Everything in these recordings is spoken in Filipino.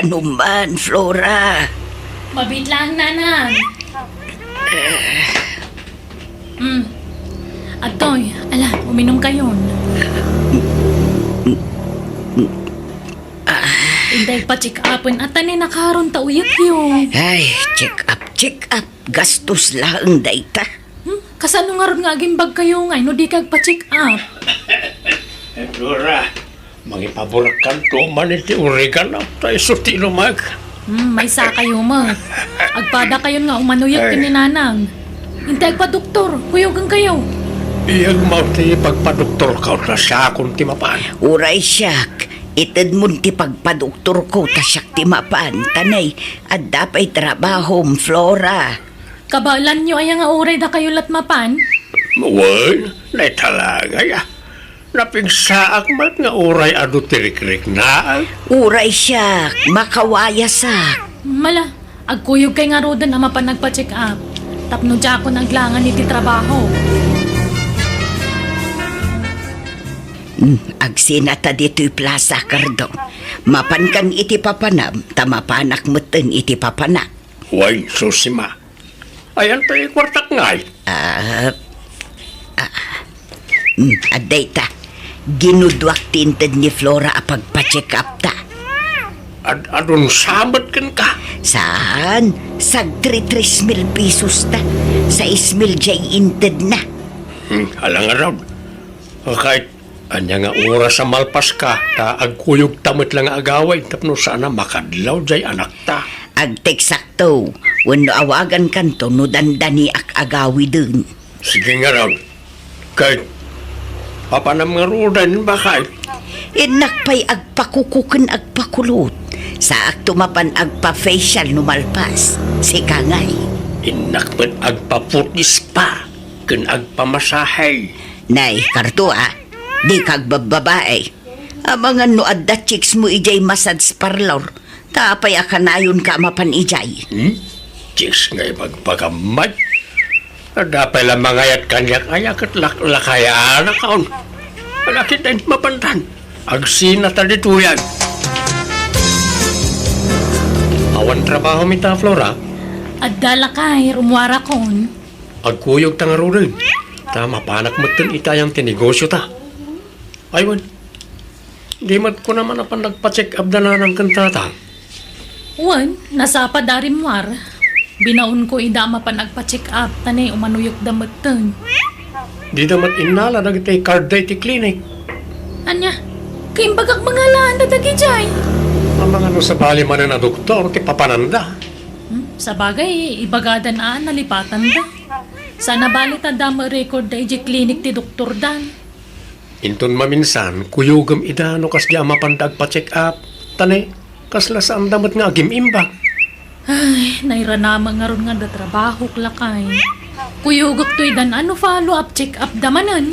Kanuman, Flora. Mabit lang, nanang. Atoy, ala, uminom kayon. Inday pa check upin at tani nakaroon ta uyat yun. Ay, check up. Gastos lang, dayta. Kasano nga ron nga agimbag kayo nga, no di kag pa check up. Flora, mangipaborak kanto man iti urigan na tayo suti lumag. May sa kayo mo. Agpada kayon nga umanuyat kini nanang. Intay pa doktor, huyogan kayo. Iyag mo ti pagpadoktor ka na siya akong timapaan. Uray siyak. Itad mo ti pagpadoktor ko tasyak ti mapan. Tanay, at dapay trabahom, Flora. Kabalan nyo ay nga oray na kayo latmapan. Wan, na talaga ya. Napingsaak mat nga oray ado tirik-rik na. Uray siyak. Makawayasak. Mala, agkuyog kay nga rodan na mapan nagpa-check up. Tapno dya ako naglangan iti trabaho. Agsinata dito'y plaza, Cardo. Mapan kan iti papanam, tamapanak meten iti papanak. Wan, susima. Ayan tayo kwartak ngay. Aday ta, ginudwak tinted ni Flora apagpa-check up ta. Adon sabat kan ka. Saan? Sag 3,000 pesos ta. 6,000 jay inted na. Alang araw. Kahit anya nga oras sa malpas ka, ta agkuyog tamit lang agaway, tapno sana makadlaw jay anak ta. Agtek sakto, wano awagan kanto no dandani ak agawi dun. Sige nga raw. Kahit papanam nga rudan bakay. Inak pa'y agpakukukan agpakulot. Sa aktumapan agpa-facial numalpas. Si Kangay. Inak ba't agpaputis pa, kan agpamasahay. Nay, Karto di kag bababae. Amangan no adda chicks mo ijay massage parlor. Tapay akanayon ka mapan ijay. Chicks nga magpagamay. Dapay lang mangayat kanyak ayak at lakayaan na kaon. Malakit na mapantan. Agsina ta dito yan. Awan trabaho mi ta, Flora. Agdala kay, rumwara kon. Agkuyog ta nga rin. Tama panak mo tin itayang tinegosyo ta. Aywan. Di mat ko naman na nagpa-check up na ng kantata. Wan, nasa padarimwar. Binaon ko idama pa nagpa-check up, tanay umanuyok damatan. Di damat inala na kita'y card iti clinic. Anya, kaimbagak mga laan na dagijay. Ang mga no sa bali man na doktor, ti papananda. Sa bagay, ibagadan nalipatan da. Sana balit dama record da iji clinic ti Dr. Dan. Inton maminsan, kuyugam ida no kas di mapandag pa-check up. Tane, kasla sa ang damat nga agim-imbag. Ay, nairanama nga ron nga da trabaho klakay. Kuyugok to idan follow-up check-up damanan.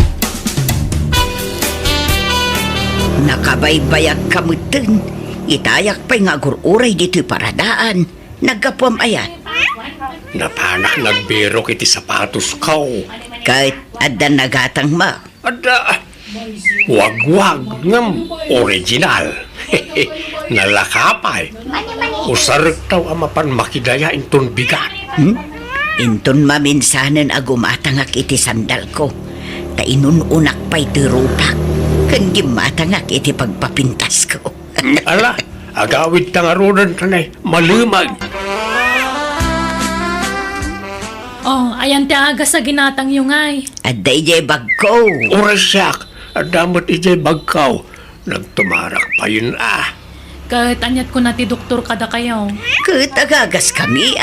Nakabaybayag kamuten. Itayak pa'y nga gururay dito'y paradaan. Nagkapwam ayat. Napanak nagbiro kiti sapatos kaw. Kahit adda nagatang ma. Ada, wag-wag ngam original. Nalakapay. Usarik taw amapan makidaya inton bigat. Inton maminsanan agumatangak iti sandal ko. Ta inununak pa'y tirupak. Kan gimatangak iti pagpapintas ko. Ala, agawid ta nga rodan tanay, malumag. Oh, ayan ti aga sa ginatang yung ay. Adda ijay bag ko. Oras siyak, adamot ijay bagkaw. Nagtumarak pa yun Kahit anyat ko na ti doktor kada kayo. Kahit agagas kami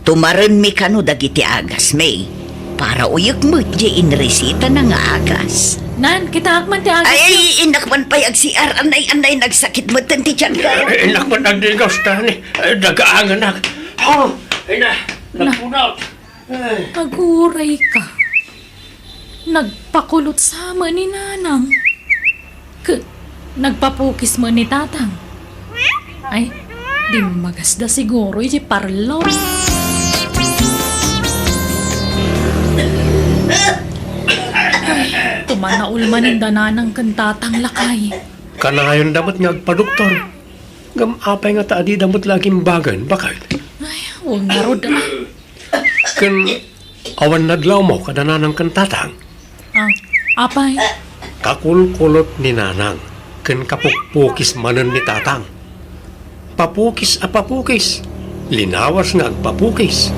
Tumaran mi kano dagiti agas may. Para uyag mo di inresita na nga agas. Nan, kita akman ti aga. Ay, inakman pa'y agsiar. Anay, nagsakit mo tanti tiyan ka. Inak man nagdigaws ta ni, dagaangan na. Oh, ina, nagpunot. Aguray ka. Nagpakulot sama ni nanang. Nagpapukis mo ni tatang. Ay, di magasda siguro iti parlo. Tumanaul man ang dananang kantatang lakay. Kanayon dapat nga agpa-doktor. Gamapay nga taadi damot laging bagan. Bakit? Ay, huwag nga rod Kan awan nadlaw mo kadananang kan tatang. Apay, Kakulkulot ni nanang. Kan kapukpukis manan ni tatang. Papukis a papukis. Linawas nga agpapukis.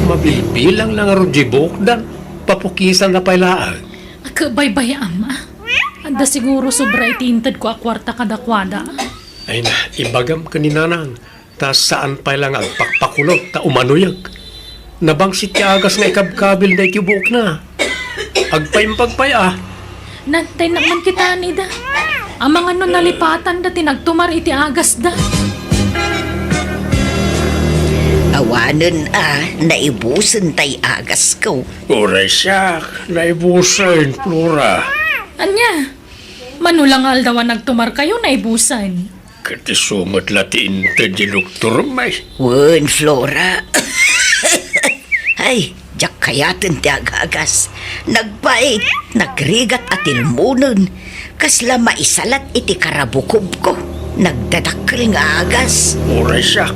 Mabilbilang lang aro jibokdan. Papukisan na pailaan. akabaybay ama. Anda siguro sobra itintad ko akwarta kadakwada. Ay na, ibagam ka ni nanang. Ta saan pa lang agpakpakulot ta umanuyag. Nabangsit ka agas na ikabkabil na ikibuk na. Agpaimpagpay ah. Nantay naman kita nida. Ang mga nun nalipatan da tinagtumar iti agas da. Awanan naibusan tay agas ko. Uray siya, naibusan, Flora. Anya, manulang aldawan nagtumar kayo na ibusan. Kati sumat latiin ta di doktor may. Wen, Flora. Ay, jak kayatin ti agagas. Nagbait, nagrigat at ilmunon. Kasla maisalat iti karabukob ko. Nagdadakkel nga agas. Uray siya.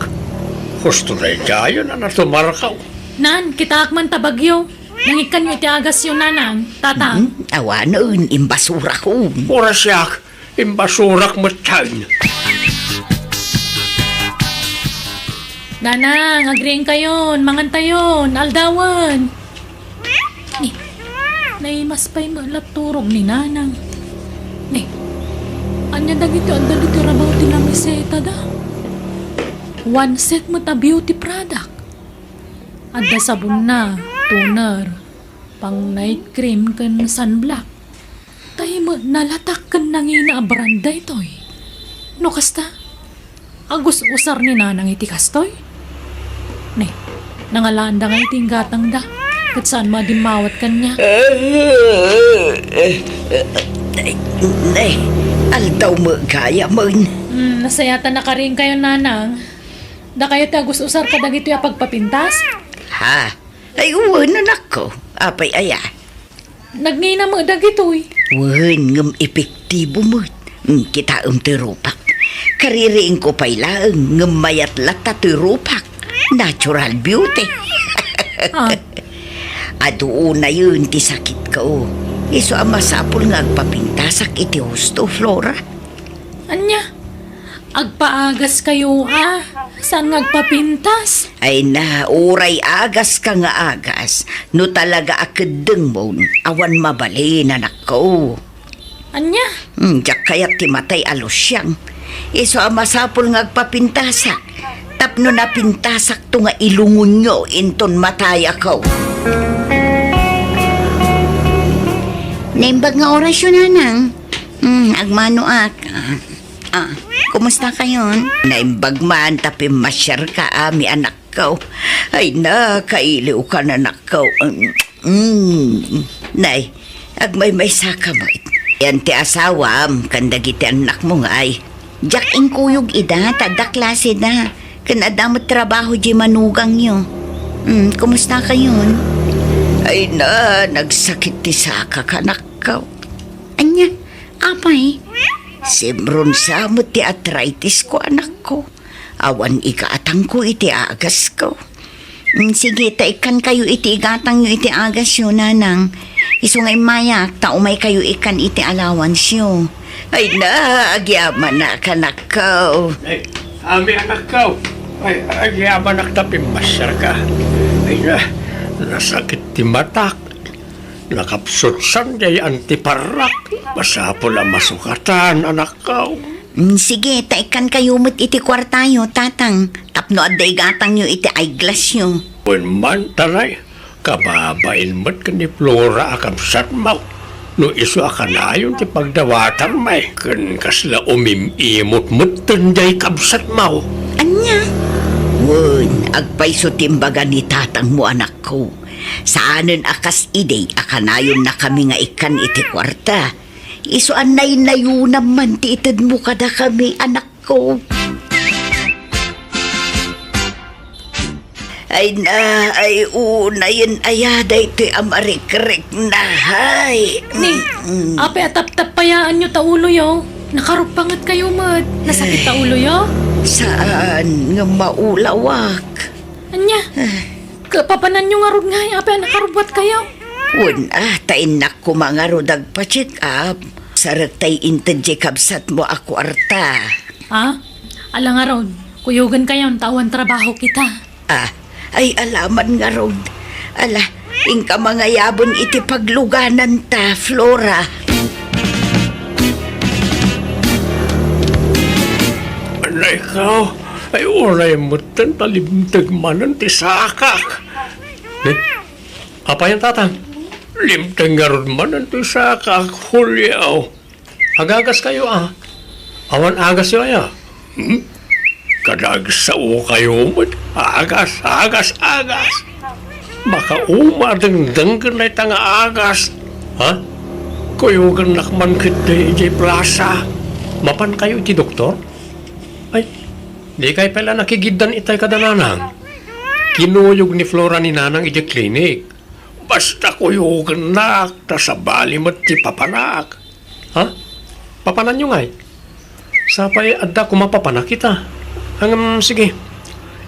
Gusto na ikayo na natumar ka. Nan, kita akman tabagyo. Nangikan nyo iti agas yung nanang, tatang. Awanon, imbasura ko. Uray siya, imbasurak mo tiyan. Nanang, agreeing kayon, mangantayon, aldawan. Ni, naimas pa'y malaturog ni nanang. Ni, anya dagito ang dalito rabaw tinamiseta da. One set mo ta beauty product. Adda sabon na, toner, pang night cream kan sunblock. Tayo mo nalatak kan nangina branda ito'y. No kasta? Agus usar ni nanang iti kastoy? Ne, nangalanda nga iti gatang da. Kat saan madimawat kanya? Nay, aldaw mo kaya mon. Nasayata na ka rin kayo nanang. Da kayo ti agus usar ka dagito ya pagpapintas? Ha? Ay, uwanan ako. Apay aya. Nagnina mo dagito'y. Wen, ngam epektibo mo. Kita tirupak. Kaririing ko pa'y laang ngam mayat lata tirupak. Natural beauty. Ah, Ado na yun ti sakit ko. Iso ang masapol nga agpapintasak iti husto, Flora. anya? Agpaagas kayo ha? Saan nga agpapintas? Ay na, uray agas ka nga agas. No talaga akadeng mo, awan mabali na nako. Anya? Diyak kaya't timatay alos siyang. Iso ang masapol nga agpapintasak. Tapno na pintasak to nga ilungon nyo inton matay ako. Naimbag nga orasyon nanang. Agmano ak. Kumusta kayon? Naimbag man tapi masyar ka ami anak ko. Ay na, kailiw ka na anak ko. Nay, agmay-may saka mo. Yan ti asawam, kandagiti anak mo nga ay. Diyak kuyog ida, tada klase da. Kanadamot trabaho di manugang nyo. Kumusta kayon? Ay na, nagsakit ti saka kanak ko. Anya, apay? Simron sa mo ti arthritis ko anak ko. Awan ikaatang ko iti agas ko. Sige, taikan kayo iti igatang nyo iti agas yun, nanang. Isungay mayak, taumay kayo ikan iti allowance yun. Ay na, agyaman na kanak ko. Ay, ami anak ko. Ay, agyaman naktapin masyar ka. Ay na, nasakit ti matak. Nakapsutsan jay antiparak. Masapol ang masukatan, anak ko. Sige, taikan kayo mo't iti kwartayo, tatang. Tapno aday gatang nyo iti eyeglass nyo. When man tanay, kababain mo't ka ni Flora akabsat mo. No iso akanayon ti pagdawatan may. Kan kasla umimimot mo't tanday kabsat mo. Anya? Wun, agpaiso timbaga ni tatang mo anak ko. Saanen akas ide, akanayon na kami nga ikan iti kwarta. Iso anay nayo naman ti itad mo kada kami anak ko. Ay na, ay unayin ayada ito'y amarik-rik na hay. Ni, ape atap-tap payaan nyo taulo yo. Nakarupangat kayo, mat. Nasakit ta ulo, yo? Saan nga maulawak? Anya? Kapapanan nyo nga rod nga, apa nakarubot kayo? Tainak ko mga rodag pa-check up. Saratay intadje kabsat mo ako arta. Ha? Ala nga rod, kuyugan kayo, tawan trabaho kita. Ay alaman nga rod. Ala, ingka mga yabon iti pagluganan ta, Flora. Anay ka, ay oray mo tan talimtag manan ti sakak. Apa yan, tatang? Limtag nga ron manan ti sakak, hulyaw. Agagas kayo, Awan agas yun, Kadagsaw kayo mo. Agas. Baka umadang-dang ka na itang agas. Ha? Kuyugan nakman kita ijay plaza. Mapan kayo iti doktor? Ay, di kayo pala nakigidan itay kadananang. Kinuyog ni Flora ni Nanang ijay klinik. Basta kuyugan na, tasabali mo ti papanak. Ha? Papanan nyo ngay. Sapay adda kumapapanak kita. Sige.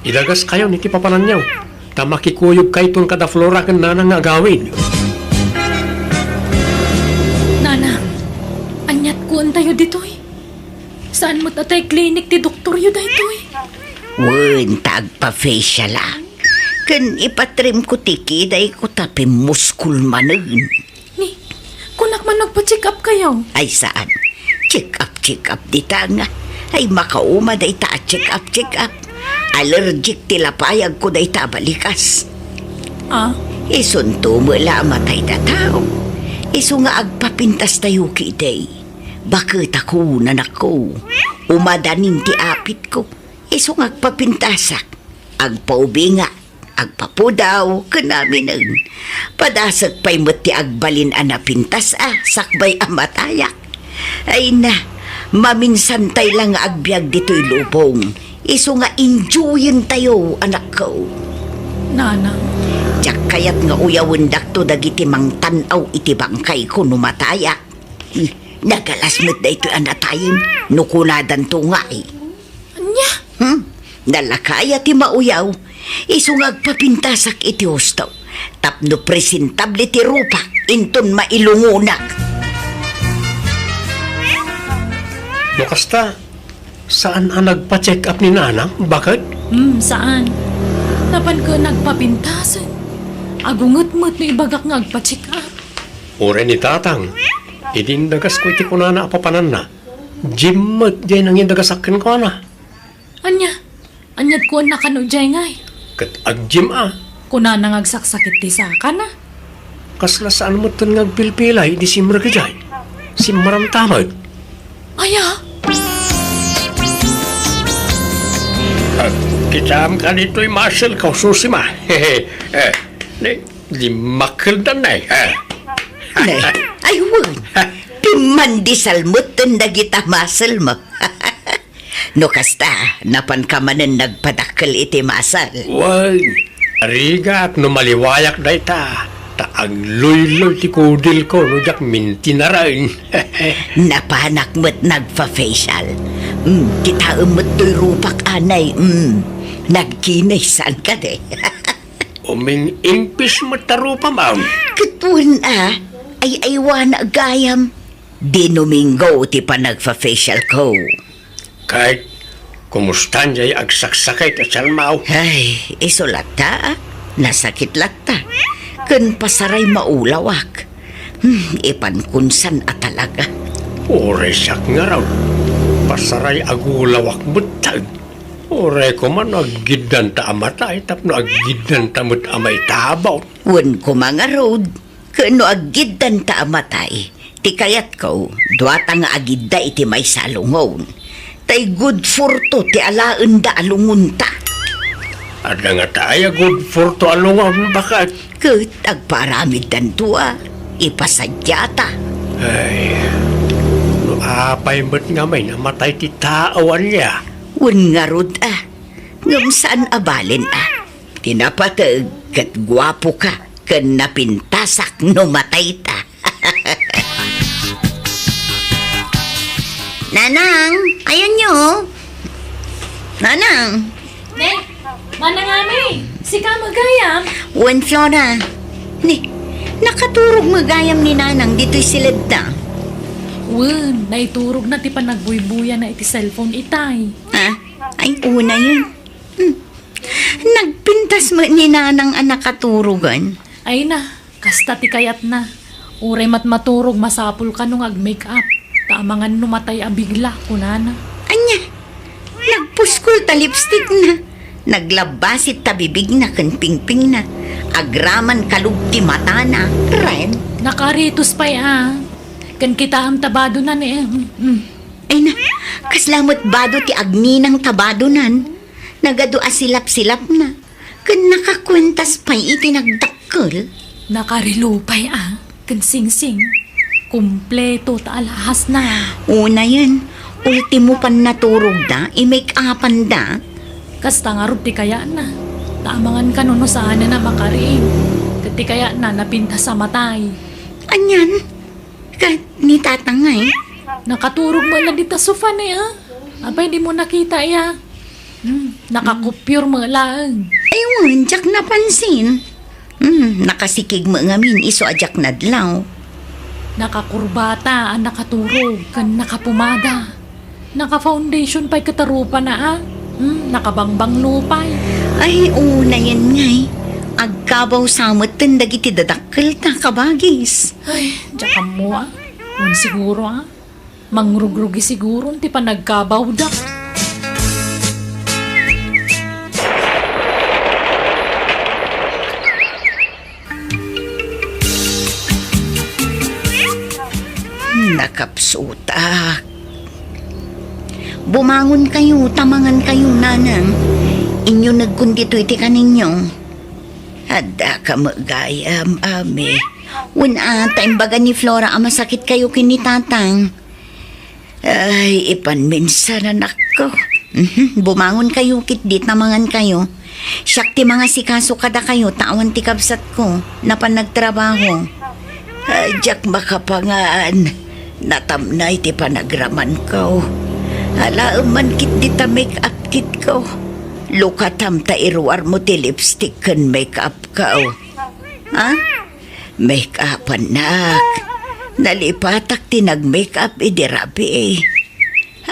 Idagas kayo ni ti papanan nyo. Ta makikuyog kay tun kada Flora kan Nanang nga gawin. Nana, anyat kuan tayo ditoy. Saan mo tatay klinik ti doktor yun ditoy? Tagpa-facial Kan ipatrim ko tiki, day ko tapi muskul manen. Ni, kunak man nagpa-check up kayo. Ay saan? Check up di tanga. Ay makauma day ta check up. Allergic tilapayag ko day ta balikas. Isunto mo matay na tao. Iso nga agpapintas tayo kiday. Bakit ako nanak ko? Umadanin ti apit ko. Iso nga agpapintasak. Agpaubi nga. Agpapudaw kanaminan. Padasag pa'y mati agbalin anapintas sakbay amatayak. Ay na, maminsantay lang agbyag dito'y lubong. Iso nga enjoyin tayo, anak ko. Nana. Tiyak kayat nga uyawin dakto dagiti mang tanaw iti bangkay ko numatayak. Nagalasmet da ito anatayin, nukuladan to nga Anya? Nalakaya ti mauyaw. Isungag papintasak iti husto. Tapno presentable ti rupa. Inton mailungunak. Kasta, saan nagpa-check up ni Nanang? Bakit? Saan? Tapan ko nagpapintasan. Agungot-mot no ibagak nga agpa-check up. Ure ni tatang. Idindagas ko iti kunana apapanan na. Jimot din ang indagasakin ko na. Anya? Anyat ko na kanudjay ngay. Kat agjim Kuna nang agsaksakit ti saka na. Kasla saan mo tan ngagpilpilay di simra ka dyan. Simram tamad. Aya? Kitam ka dito'y muscle ka susima. Di makil dan na Ay, wag. Pimandisal mo tandagita masal mo. No kasta, napan ka manan nagpadakkel iti masal. Wag. Ariga at numaliwayak da ita. Taag luy-luy ti kudil ko. Nujak minti na rin. Napanak mo't nagpa-facial. Kita umot to'y rupak anay. Nagkinay saan ka de. Uming impis mo tarupa, ma'am. Katun ay aywan agayam. Dinumingo ti pa nagpa-facial ko. Kahit kumustan jay agsaksakay at salmaw. Ay, isulata nasakit lata. Kan pasaray maulawak. Ipankunsan at talaga. Ore siyak nga raw. Pasaray agulawak butag. Ore ko man aggidan ta amatay tapno aggidan ta mut amay tabaw. Wan ko mga road. Kano aggidan ta amatay. Ti kayat ko, duwata nga agidda iti may salungon. Tay good for to ti alaan da alungunta. Ada nga tayo good for to alungon bakat. Kat agparamid dan tuwa. Ipasadyata. Ay, no apay mo't nga may namatay ti taawan niya. Wan nga rod ngam saan abalin Tinapatag kat gwapo ka. Kan napintasak no matay ta. Wen Flora, ni, nakaturog magayam ni Nanang dito'y silid da. Wen, naiturog na ti panagbuy-buya na iti cellphone itay. Ha? Ay, una yun. Nagpintas mo ni Nanang ang nakaturugan. Ay na, kasta ti kayat na. Uray maturog masapul ka nung ag-makeup. Tamangan numatay abigla, kunana. Anya, nagpuskol ta lipstick na. Naglabasit ta bibig na kan pingping na. Agraman kalugti mata na. Red. Nakaritos pa'y Kan kita am tabado na ni. Ay na, kaslamot bado ti agni ng tabadonan. Nagado asilap-silap na. Kan nakakwentas pa'y itinagdakkel. Nakarilupay Kan sing-sing. Kumpleto ta alahas na. Una yan, ultimo pan naturog da, i-make upan da. Kasta nga rup ti kaya na. Tamangan ka nuno saan na makariin. Kati kaya na napinta sa matay. Anyan, ni tatangay. Nakaturog mo lang dita sofa ni Abay di mo nakita Nakakupyur mo lang. Ayun, jak napansin. Nakasikig mo ngamin, iso ajak nadlaw. Nakakurbata ang nakaturog, kan nakapumada. Naka-foundation pa'y katarupa na Nakabangbang lupay. Ay, una yan ngay. Agkabaw samot tindag iti dadakkel ta kabagis. Ay, diyan mo Un siguro Mangrugrugi siguro, ti pa nagkabaw da. Nakapsutak. Bumangon kayo, tamangan kayo, Nanang. Inyo nagkundito iti kaninyo. Hada ka magayam, ame. Wala, taimbaga ni Flora, masakit kayo kinitatang. Ay, ipanminsan anak ko. Bumangon kayo, kitdit namangan kayo. Siyak ti mga sikaso kada kayo, tawan ti kabsat ko, na panagtrabaho. Ay, jak makapangaan. Natamnay ti panagraman ko. Alaam man kit di ta make-up kit ko. Lukatam ta iruar mo ti lipstick kan make-up ko. Ha? Make-up anak. Nalipatak ti nag-make-up idirabi eh.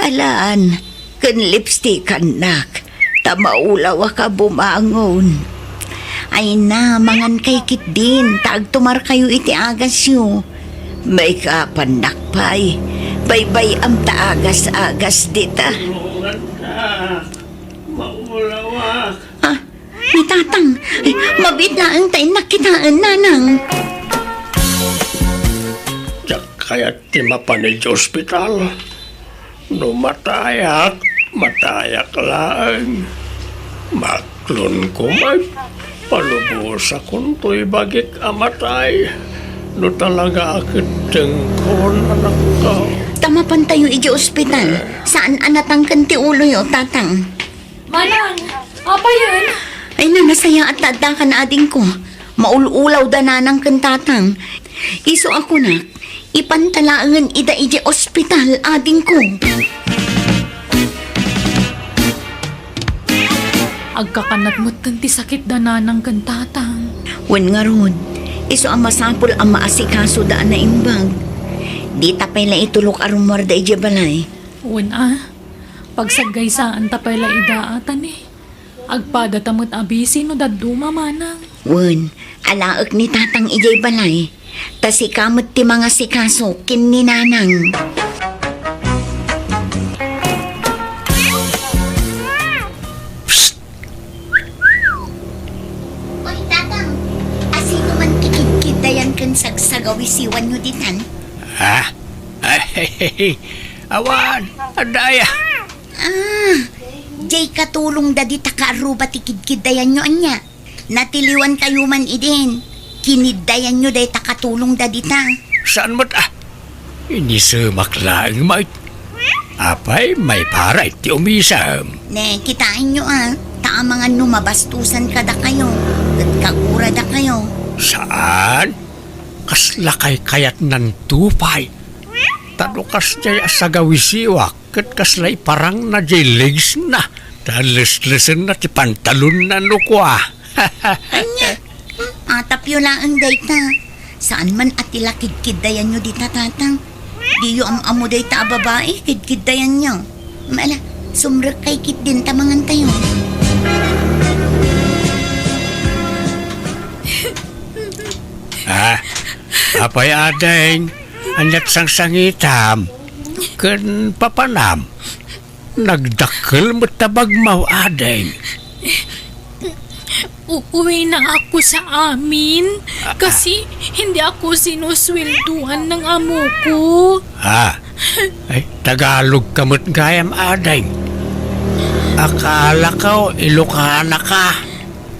Alaan, kan lipstick anak. Tamaulaw ka bumangon. Ay na, mangan kay kit din. Taag tumar kayo iti agas yo. May kapanak pa'y. Baybay am taagas-agas dita. Tulungan ka. Maulawak. Ah, ni tatang. Ay, mabit na ang tayo nakitaan, Nanang. Diyak kaya't ti mapanay sa ospital. No matayak lang. Maklon ko may palubos akong to'y bagik amatay. No talaga akit tengkon anak ko. Tamapan tayo iji ospital. Saan anatang kanti ulo yo, tatang? Manang, apa yun? Ay na, nasaya at tadda ka na ading ko. Maululaw da nanang kan tatang. Iso ako na, ipantalaangan ida iji ospital ading ko. Agkakanat mo't kanti sakit da nanang kan tatang. Wen nga ron, iso ang masapul ang maasikaso daan na imbag. Di tapay la itulok arumor da iji balay. Wen pagsagay saan tapay la idaatan Agpada tamot abisi no daduma manang. Wen, alaak ni tatang iji balay. Tasikamot ti mga sikaso kin ni nanang. Oy, tatang, asino man kikid-kid dayan kan sagsagawisiwan nyo ditan? Ha? Ay, awan, adaya. Jay katulong da di takaruba tikid-kid dayan nyo anya. Natiliwan kayo man idin. Kiniddayan nyo day takatulong da dita. Saan mo't Inisemak lang, mait. Apay, may para iti umisam. Ne, kitain nyo Taamangan no mabastusan ka da kayo. At kakura da kayo. Saan? Kaslakay kayat ng tupay. Tanukas jay asagawisiwak. Kat kaslay parang na jay legs na. Talis-lisen na ti pantalon na nukwa. Anya, apyo laang dayta. Saan man at ilakid-kid dayan nyo dita tatang. Di yu amo dayta babae, kid-kid dayan nyo. Mala, sumrek kay kit din tamangan tayo. Apay adeng, anyat sang sangitam, ken papanam. Nagdakkel matabag mau adeng. Uuwi na ako sa amin kasi hindi ako sinuswelduhan ng amo ko. Ay, Tagalog kamot gayam adeng. Akala ko Ilocana ka.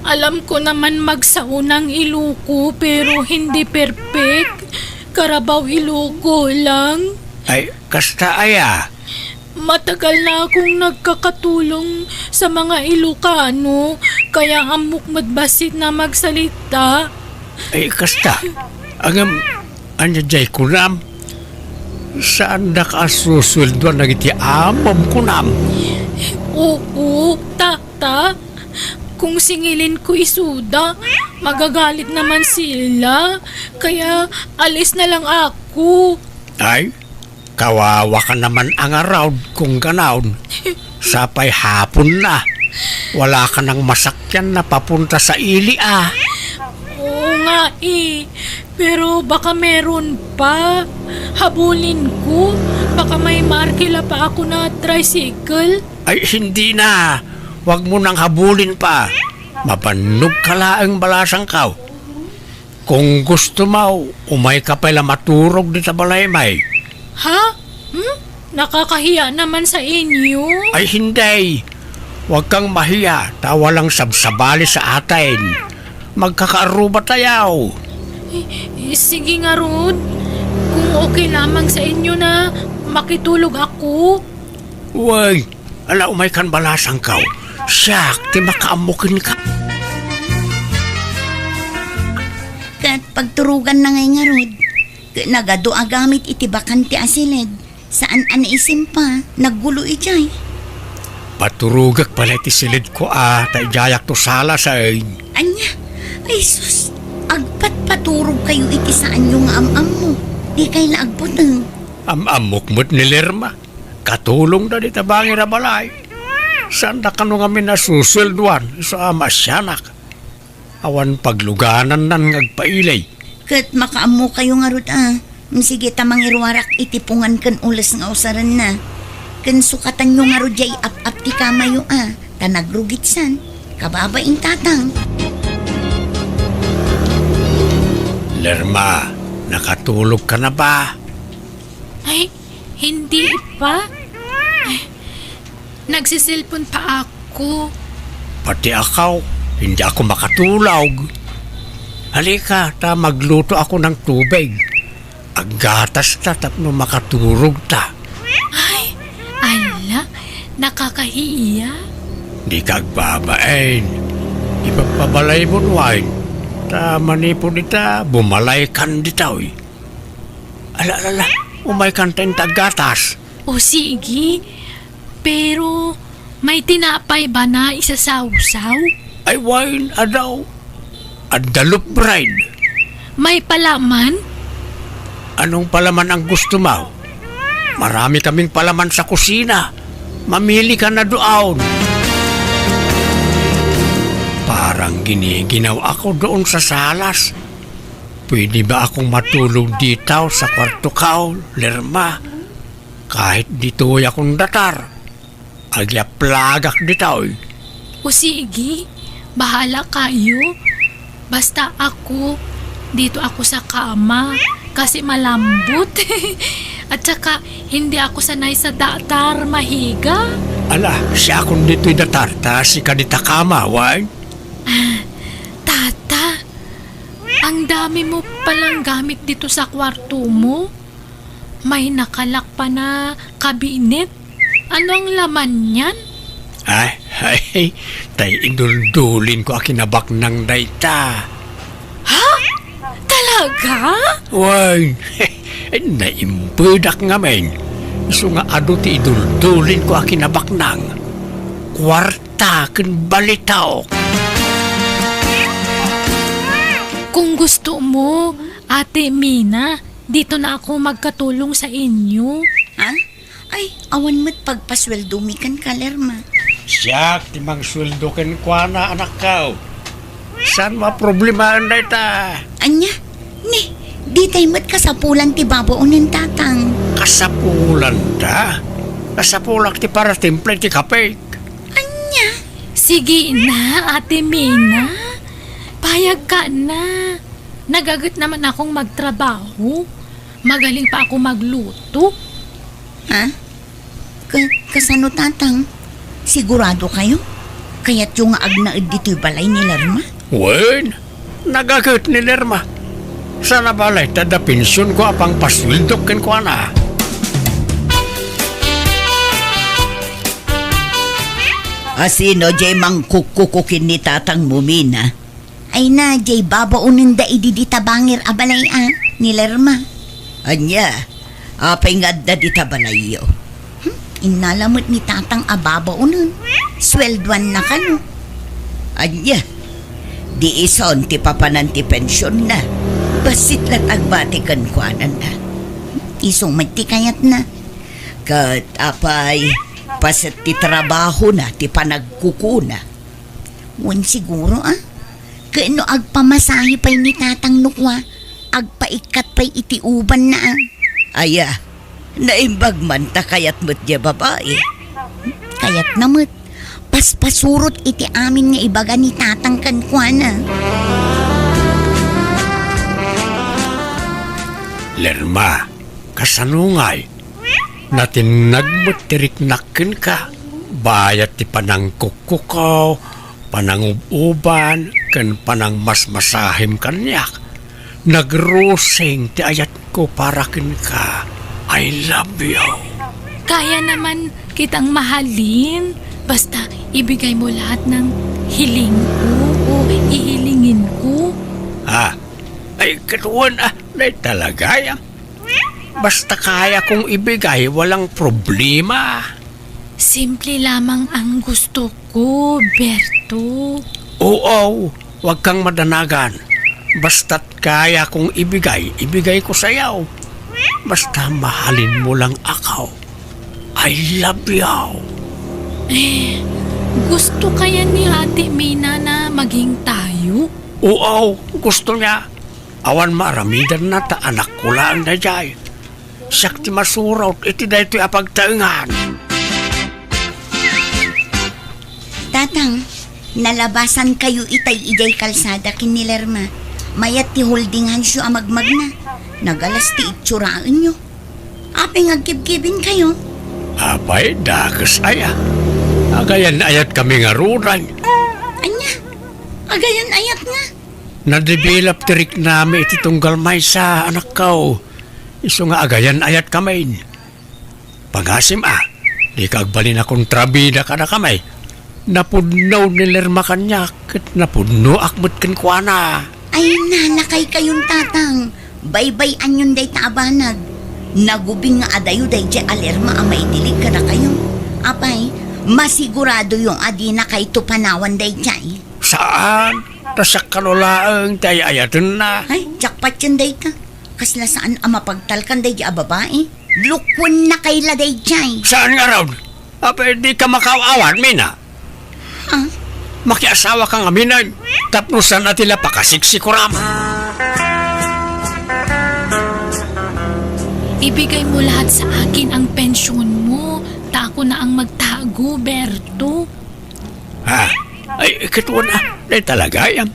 Alam ko naman magsaunang Iluko pero hindi perfect. Karabaw Iluko lang. Ay, kasta aya. Matagal na akong nagkakatulong sa mga Ilocano kaya amok madbasit na magsalita. Ay, kasta. Angam, anya jay kunam. Saan na ka susweldoan na iti amam kunam? Oo, tata. Kung singilin ko isuda, magagalit naman sila. Kaya alis na lang ako. Ay, kawawa ka naman ang araw kung ganaon. Sapay hapon na. Wala ka nang masakyan na papunta sa ili Oo nga eh. Pero baka meron pa. Habulin ko. Baka may markila pa ako na tricycle. Ay, hindi na. Huwag mo nang habulin pa. Mapanog ka laang balasang kaw. Kung gusto mo, umay ka pala maturog di sa balaymay. Ha? Nakakahiya naman sa inyo. Ay, hindi. Huwag kang mahiya. Tawa lang sabsabali sa atin. Magkakaaruba tayaw. Sige nga, Rod. Kung okay lamang sa inyo na makitulog ako. Uy, ala umay kan balasang kaw. Siyak, ti makaamukin ka. Kat pagturugan na ngay nga Rod. Nagado agamit itibakan ti asilid. Saan anaisim pa, naggulo ijay. Paturugak pala ti silid ko taijayak to sala sa Anya, ay sus, agpat paturog kayo iti saan yung amam mo. Di kay naagbutang. Amamok mo't ni Lerma. Katulong na di tabangi na balay. Saan na kano kami nasuswelduan sa amasyanak. Awan pagluganan nan ngagpailay. Kat makaamo kayo nga Rod Sige tamang irwarak itipungan kan ulas nga usaran na. Kan sukatan nyo nga Rod jay ap-ap ti kamayo Tanagrugitsan. Kababaing tatang. Lerma, nakatulog ka na ba? Ay, hindi pa. Ay, nagsisilpon pa ako. Pati akaw, hindi ako makatulog. Halika, magluto ako ng tubig. Agatas ta tapno makaturog ta. Ay, ala, nakakahiya. Di ka agbabain. Ipapabalay mo wine. Manipon dita, bumalay kan ditaw. Ala, umay kan tayong tagatas. O sige, pero may tinapay ba na isasawsaw? Ay, wine, adaw. Adalup bride. May palaman? Anong palaman ang gusto mo? Marami kaming palaman sa kusina. Mamili ka na doon. Parang giniginaw ako doon sa salas. Pwede ba akong matulog dito sa kwarto kao, Lerma? Kahit dito akong datar. Agyaplagak dito. O sige, bahala kayo. Basta ako, dito ako sa kama kasi malambot. At saka, hindi ako sanay sa datar mahiga. Ala, siya akong dito'y datar, si kadita kama, wine. Tata, ang dami mo palang gamit dito sa kwarto mo. May nakalak pa na kabinet. Anong laman yan? Ay, tay iduldulin ko akinabak ng dayta. Ha? Talaga? Wine, naimpudak nga men. Iso nga ado ti iduldulin ko akinabak ng kwarta ken balitaw. Kung gusto mo, Ate Mina, dito na ako magkatulong sa inyo. Ha? Ay, awan mo't pagpasweldo mi kan ka, Lerma. Siya, timang sweldo ken kwa na anak ka. Saan maproblemahan na ita? Anya? Ni, di tayo mo't kasapulan ti babaon ng tatang. Kasapulan ta? Kasapulan ti para timple ti kapek. Anya? Sige na, Ate Mina. Payag ka na. Nagagat naman akong magtrabaho. Magaling pa ako magluto. Ha? Kasano tatang? Sigurado kayo? Kaya't yung agnaid dito'y balay ni Lerma? Wen, nagagat ni Lerma. Sana balay tada pensyon ko apang paswildok ken kwa na. Asino jay mangkukukukin ni tatang Mumina? Ay na, jay babaunin da ididita bangir abalay ni Lerma. Anya, apay nga da dita balayo. Inalamot ni tatang ababaunin. Swelduan na kano. Anya, di ison ti papanan ti pensyon na. Basit lat agbatikan kuanan na. Isong magtikayat na. Kat apay, pasit ti trabaho na, ti panagkukuna. Wan siguro Kaano agpamasahe pa'y ni tatang nukwa, agpaikat pa'y itiuban na Aya, naimbag man ta kayat mo't ya babae. Kayat na mo't, paspasurot iti amin nga ibaga ni tatang kankwana. Lerma, kasanungay. Natinag mo tiriknakin ka. Bayat ti panangkukukaw, panangububan, kan panang masmasahim kanyak. Nagrosing ti ayat ko para kin ka. I love you. Kaya naman kitang mahalin. Basta ibigay mo lahat ng hiling ko o ihilingin ko. Ha? Ay, katuwan na talaga yan. Basta kaya kong ibigay, walang problema. Simple lamang ang gusto ko, Berto. Oo, wag kang madanagan. Basta't kaya kong ibigay ko sa'yo. Basta mahalin mo lang ako. I love you. Gusto kaya ni Ate Mina na maging tayo? Oo, gusto niya. Awan maramidan na ta anak ko lang na jay. Sakti masuraw, iti da ito'y apagtaingan. Tatang, nalabasan kayo itay ijay kalsada kin ni Lerma. Mayat ti holdingan siya amagmag na. Nagalas ti itsuraan nyo. Apeng agkibkibin kayo. Apay, dakas aya. Agayan ayat kami nga ruray. Anya, agayan ayat nga. Nadevelop tirik nami iti tunggal may sa anak ko. Iso nga agayan ayat kamay. Pangasim di kagbalin akong trabida ka na kamay. Napudnaw ni Lerma kanyak at napudno akbot kan kuana. Ay nalakay kayong tatang. Baybay-an yun day taabanag. Nagubing nga adayo day di Alerma amay dilig ka na kayo. Apay, masigurado yung adi na kay tupanawan day di. Saan? Tasak kalulaang tayo ayatun na. Ay, jakpat yun day ka. Kasla saan ang mapagtalkan day di babae? Lukwon na kay la day di. Saan nga raw? Apay, di ka makawawan, Mina. Ha? Makiasawa ka nga, Mina. Tapnusan na tila pakasiksikuram. Ibigay mo lahat sa akin ang pensyon mo. Tako na ang magtago, Berto. Ha? Ay, kituwa na. Ay, talaga yan.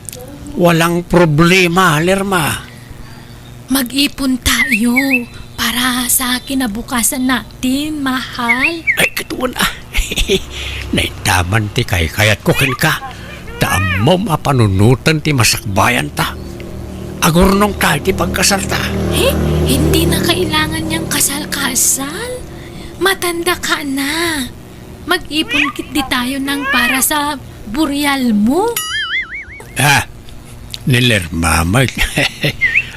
Walang problema, Lerma. Mag-ipon tayo para sa kinabukasan natin, mahal. Ay, kituwa na. Naitaman ti kay kayat kukin ka. Taam mo mapanunutan ti masakbayan ta. Agurnong tayo ti pagkasarta. Hindi na kailangan niyang kasal-kasal. Matanda ka na. Mag-ipon kit di tayo ng para sa buryal mo. Ha? Nilerma mag.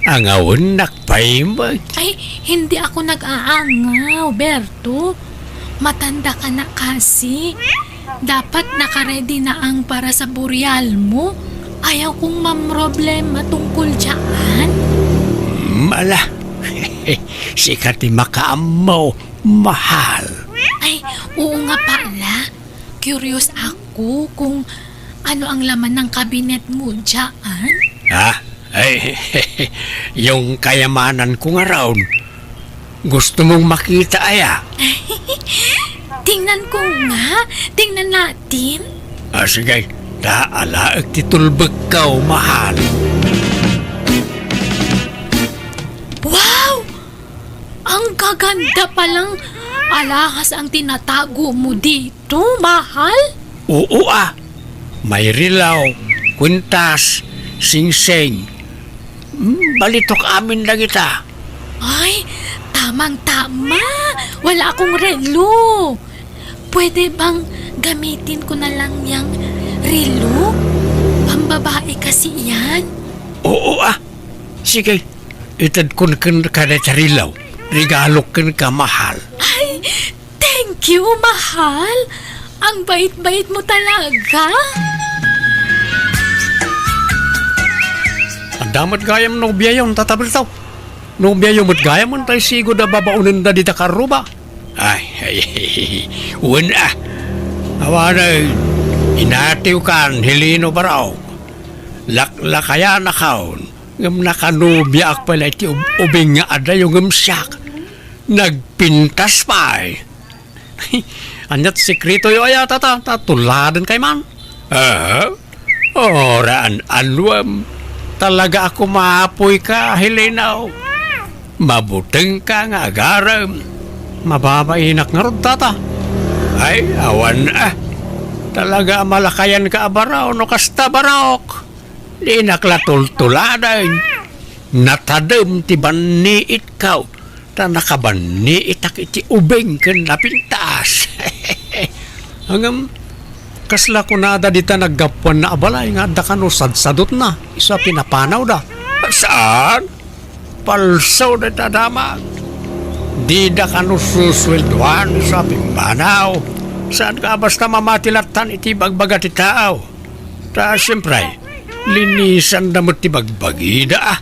Ang awon nakpay mag. Ay, hindi ako nag-aangaw, Berto. Matanda ka na kasi. Dapat nakaredy na ang para sa buryal mo. ayaw kong mamroblema tungkol dyan. Mala, sikat ti makaamaw, mahal. Ay, oo nga pala. Curious ako kung ano ang laman ng kabinet mo dyan. Ha? Ay, yung kayamanan ko nga raw. Gusto mong makita aya? Tingnan ko nga. Tingnan natin. Sige, alaag titulbag ka, mahal. Wow! Ang gaganda palang alahas ang tinatago mo dito, mahal. Oo may rilaw, kwintas, singsing. Balitok amin na kita. Ay, tamang-tama. Wala akong relo. Pwede bang gamitin ko na lang yung relo? Pambabae kasi yan. Oo sige, itad ko na ka na sa rilaw. Regalo ka mahal. Ay, thank you, mahal. Ang bait-bait mo talaga. Ang damat gayam no biyayon tatabil tao. No biyayon mo't gayam mo tayo sigo na babaunin na dita karuba. Ay, wala. Awanay, inatiw kan, hilino baraw. Laklakaya na kaon. Ngam nakanubya ak pala iti ubing nga ada yung ngumsyak. Nagpintas pa Anyat sekreto yo aya tuladan kay man. Oraan anwam. Talaga ako maapoy ka, Helena. Mabuteng ka nga agaram. Mababainak nga ron, tata. Ay, awan Talaga malakayan ka abaraw no kasta barok. Di naklatultuladan. Natadem ti baniit kaw. Ta nakabaniit ak iti ubeng ken napintas. Hangam kasla ko nada dita naggapuan na abalay nga da kano sadsadot na. Isa pinapanaw da. Saan? Palsaw na tadama. Di da kano suswelduan sa pimanaw. Saan ka basta mamatilatan iti bagbaga ti tao? Ta siyempre, linisan na mo ti bagbagida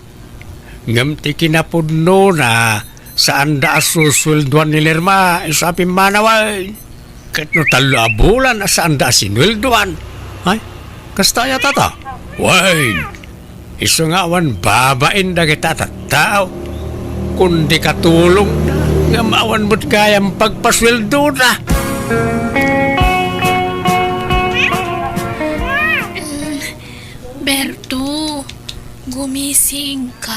Ngam ti kinapudno na saan da suswelduan ni Lerma sa pimanaw ay. Kat no talo abulan saan da sinwelduan. Ay, kastaya tata? Wait. Iso nga awan babain da kita tao. Kundi katulong na nga maawan mo't kayang pagpasweldo na. Berto, gumising ka.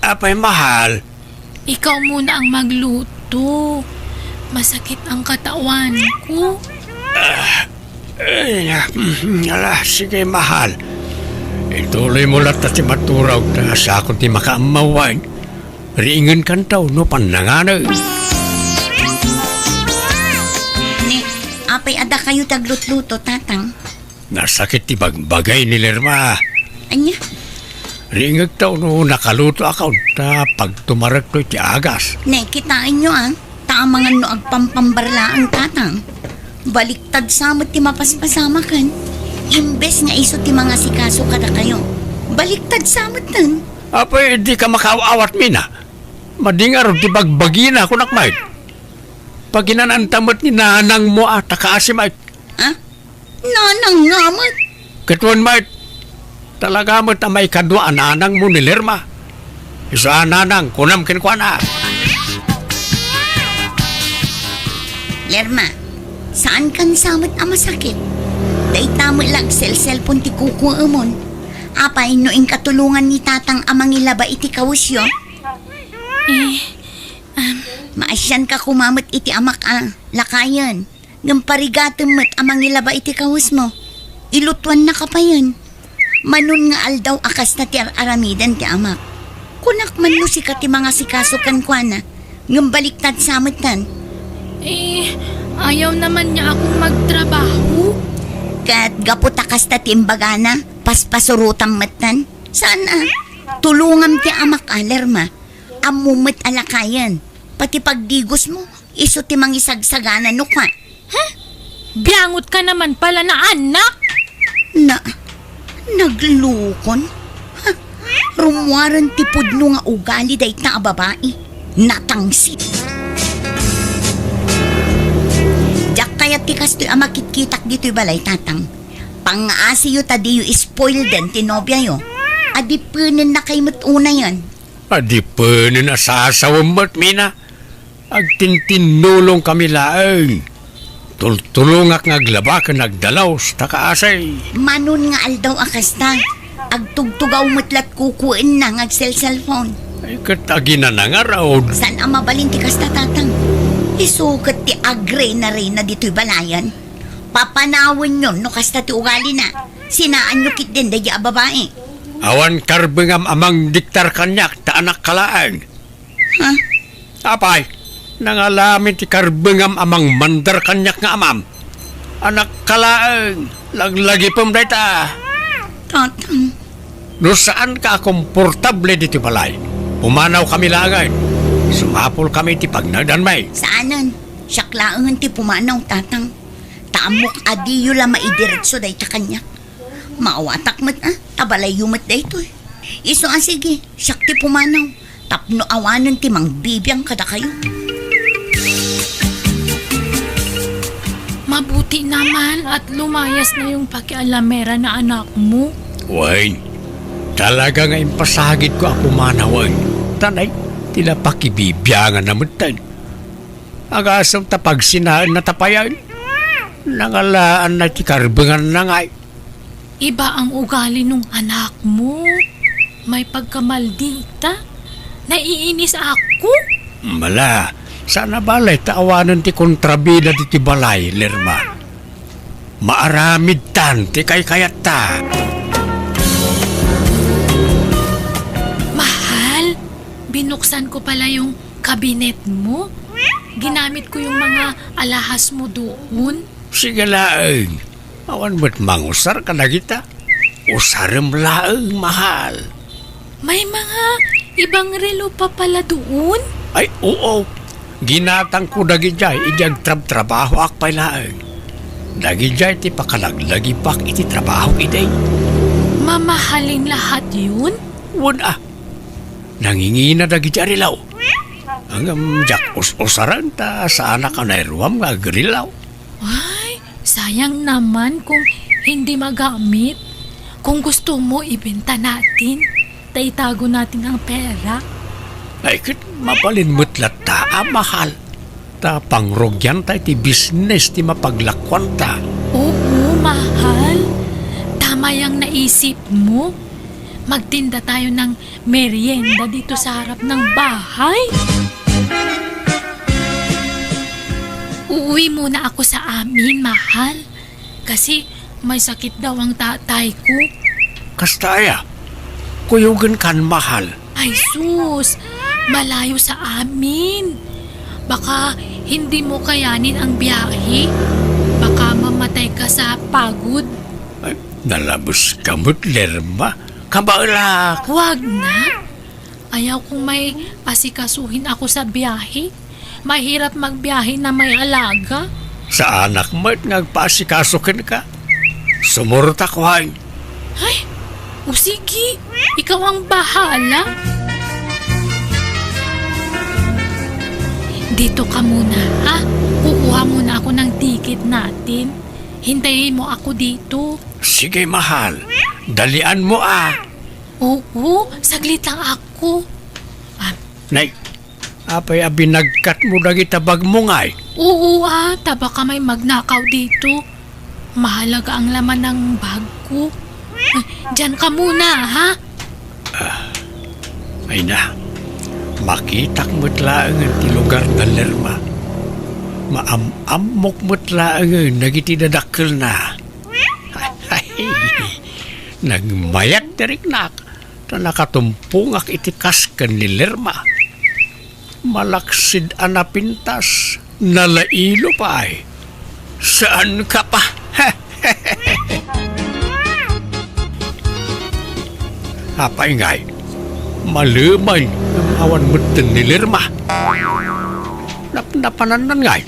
Apay mahal. Ikaw muna ang magluto. Masakit ang katawan ko. Sige mahal. Ituloy mo lahat na si maturaw na sa akong ti makaamawan. Riingan kan tao no pananganay. Ni, apay ada kayo taglutluto, tatang. Nasakit ti bagbagay ni Lerma. Anya? Riingag tao no nakaluto ako ta pag tumarag to ti agas. Ne, kitain nyo Taamangan no agpampambarlaan, tatang. Baliktad samot ti mapaspasama kan. Imbes nga iso ti mga sikaso kada kayo. Baliktad samot nan. Apay, di ka makaawat mina. Madingar ti bagbagi na ako nakmait. Pag inanantamot ni nanang mo at takaasimait. Ha? Nanang ngamot. Katuan mait, talaga mo't na may kadwa nanang mo ni Lerma. Isa nanang, kunam kinkwan Lerma, saan kan samot masakit? Day tamo lang sel-selpon ti kuku amon. Apay no ing katulungan ni tatang amang ilaba iti kawusyo. Maasyan ka kumamot iti amak lakayan. Ngam parigatom mo't amang ilaba iti kawus mo. Ilutuan na ka pa yun. Manon nga aldaw akas na ti aramidan ti amak. Kunak man no si ti mga sikaso kan kwa ngam baliktad samutan. Ayaw naman niya akong magtrabaho. Kat gaputakas ta timbagana, paspasurutang matan. Saan tulungam ti amak Lerma. Amumit alakayan. Pati pagdigos mo, iso ti mangisagsagana no kwa. Ha? Biyangot ka naman pala na anak! Naglukon? Ha? Rumwaran tipod no nga ugali day ta babae. Natangsit. Diyak kaya tikas to'y amakitkitak dito'y balay tatang. Pang-aasiyo tadiyo spoil din tinobya yo. Adi punin na kay matuna yan. Adi pa na sasawam mo't mina. Agtintinulong kami laang. Tultulungak ngaglaba ka nagdalaw sa takaasay. Manon nga aldaw akasta. Agtugtugaw matlat kukuin na cellphone. Ay katagi na nangaraod. San ang mabalin ti kasta tatang? Isukat ti agre na rin na dito'y balayan. Papanawin yun no kasta ti ugali na. Sinaan nyo kit din daya babae. Awan karbengam amang diktar kanyak ta anak kalaan. Ha? Apay, nangalamin ti karbengam amang mandar kanyak nga amam. Anak kalaan, laglagi pam dayta. Tatang. No saan ka komportable dito balay? Pumanaw kami lagay. Sumapol kami ti pagnagdanmay. Saanan? Siyaklaangan ti pumanaw tatang. Tamok adiyo la maidiretso day ta kanyak. Maawatak mat tabalay yumat day to. Iso sige, siyak ti pumanaw. Tapno awanan ti mang bibiyang kada kayo. Mabuti naman at lumayas na yung pakialamera na anak mo. Wayne, talaga nga impasagid ko ako manawan. Tanay, tila pakibibiyangan naman tan. Agasang tapag sinaan na tapayan. Nangalaan na ti karbengan na ngay. Iba ang ugali nung anak mo. May pagkamaldita. Naiinis ako. Mala, sana balay taawanan ti kontrabida ti balay, Lerma. Maaramid tan ti kay kayat ta. Mahal, binuksan ko pala yung kabinet mo. Ginamit ko yung mga alahas mo doon. Sige laeng, awan mo't mangusar ka na kita. Usarem laeng, mahal. May mga ibang relo pa pala doon. Ay, oo. Ginatang ko dagijay, ijag trabaho akpay laeng. Dagijay ti pakalaglagi pak iti trabaho iday. Mamahalin lahat yun? Wun nangingina dagijay rilaw. Hanggang jak usaran ta sa anak ka na iruam nga grilaw. Ay, sayang naman kung hindi magamit. Kung gusto mo, ibenta natin. Taitago natin ang pera. Ay, kit mapalin mutlat ta, mahal. Ta pangrogyan ta ti business ti mapaglakwan ta. Oo, mahal. Tama yung naisip mo. Magtinda tayo ng merienda dito sa harap ng bahay. Uuwi muna ako sa amin, mahal. Kasi may sakit daw ang tatay ko. Kastaya, kuyugan kan mahal. Ay sus, malayo sa amin. Baka hindi mo kayanin ang biyahe. Baka mamatay ka sa pagod. Ay, nalabos kamot, Lerma. Kabaala. Huwag na. Ayaw kong may asikasuhin ako sa biyahe. Mahirap magbiyahe na may alaga. Sa anak mo't nagpaasikasukin ka. Sumurta ko, hain. Ay, o sige. Ikaw ang bahala. Dito ka muna, ha? Kukuha muna ako ng ticket natin. Hintayin mo ako dito. Sige, mahal. Dalian mo, Oo, saglit lang ako. Nay, apay abinagkat mo dagitabag mo ngay. Oo, taba ka may magnakaw dito. Mahalaga ang laman ng bag ko. Diyan ka muna, ha? Ay na, makitak mo't laangan ti lugar na Lerma. Maam-amok mo't laangan nagitidadakil na. Ay, nagmayat teriknak na nakatumpungak itikas kan ni Lerma. Malaksid anapintas, nalailo pa ay. Saan ka pa? Apay ngay, maluman ang awan mutin ni Lerma. Napananan ngay,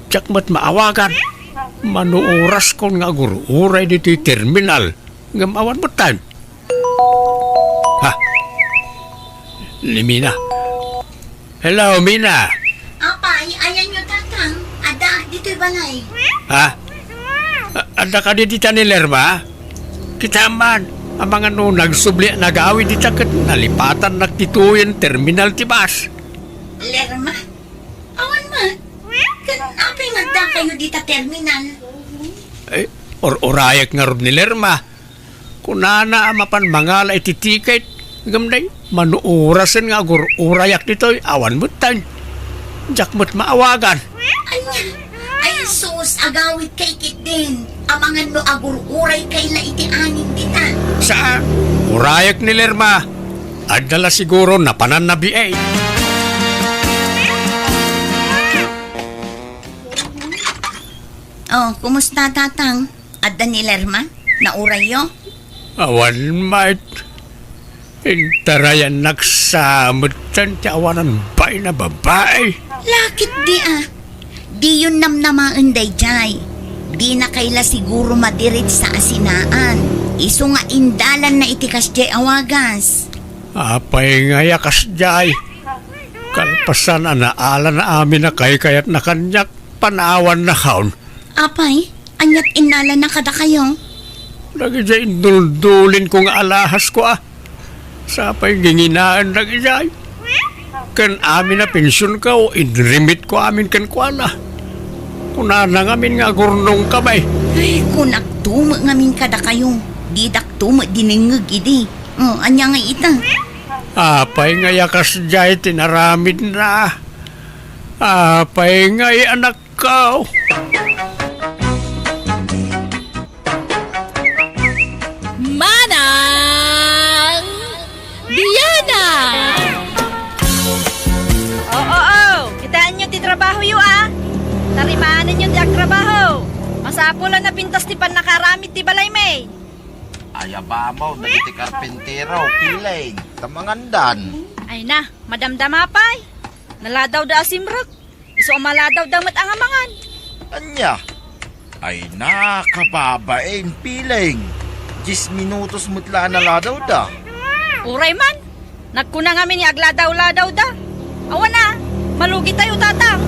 tsak mo't maawagan. Manuoras kon nga uray dito yung terminal. Ngamawan mo tan. Ha? Ni Mina. Hello, Mina. Apay, ayan nyo tatang. Ada, dito'y balay. Ha? Ada ka dito ni Lerma? Kita man, ang mga nagsubli, nag-awi dito kat nalipatan nagtituyan terminal tibas. Lerma? Awan ma. Ganun apay magda kayo dita terminal. Orayak nga rin ni Lerma. Kung nana mapan mangala ititikit, gamday, manuurasan nga urayak dito, awan mo tan. Diyak mo't maawagan. Ay sus, agawit kay kit din. Amangan no agur-uray kay la itianin dita. Saan? Urayak ni Lerma. Adala siguro na pananabi eh. Oh, kumusta tatang? Ada ni Lerma? Nauray yo? Awan mait. Intarayan nagsamot tan ti awanan bay na babae. Lakit di ah. Di yun namnamaan day jay. Di na kaila siguro madirit sa asinaan. Iso nga indalan na itikas jay awagas. Apay nga yakas jay. Kalpasan na naala na amin na kay kayat na kanyak panawan na kaon. Apay, anyat inala na kada kayo. Lagi jay indul-dulin ko nga alahas ko ah. Sapay ginginaan lagi jay. Kan amin na pensyon ka o inrimit ko amin kan kuala. Kunana ngamin nga gurnong kamay. Ay, kunak tumo ngamin kada kayo. Didak tumo diningag idi. Oh, anya nga ita. Apay nga yakas jay tinaramid na. Apay nga anak ka. Manang Diana! Oo, kitaan nyo ti trabaho yu ah. Tarimaanan nyo ti agtrabaho. Masapo lang na pintas ti pan nakaramit ti balay may. Ayabamaw, nagiti karpintero, pilay, tamangandan. Ay na, madamdama pay. Naladaw da asimrek. Iso maladaw damat ang amangan. Anya? Ay nakababain, piling. 10 minutos mutla na daw da. Uray man, nagkuna nga ni agladaw-ladaw da. Awan na, malugi tayo tatang.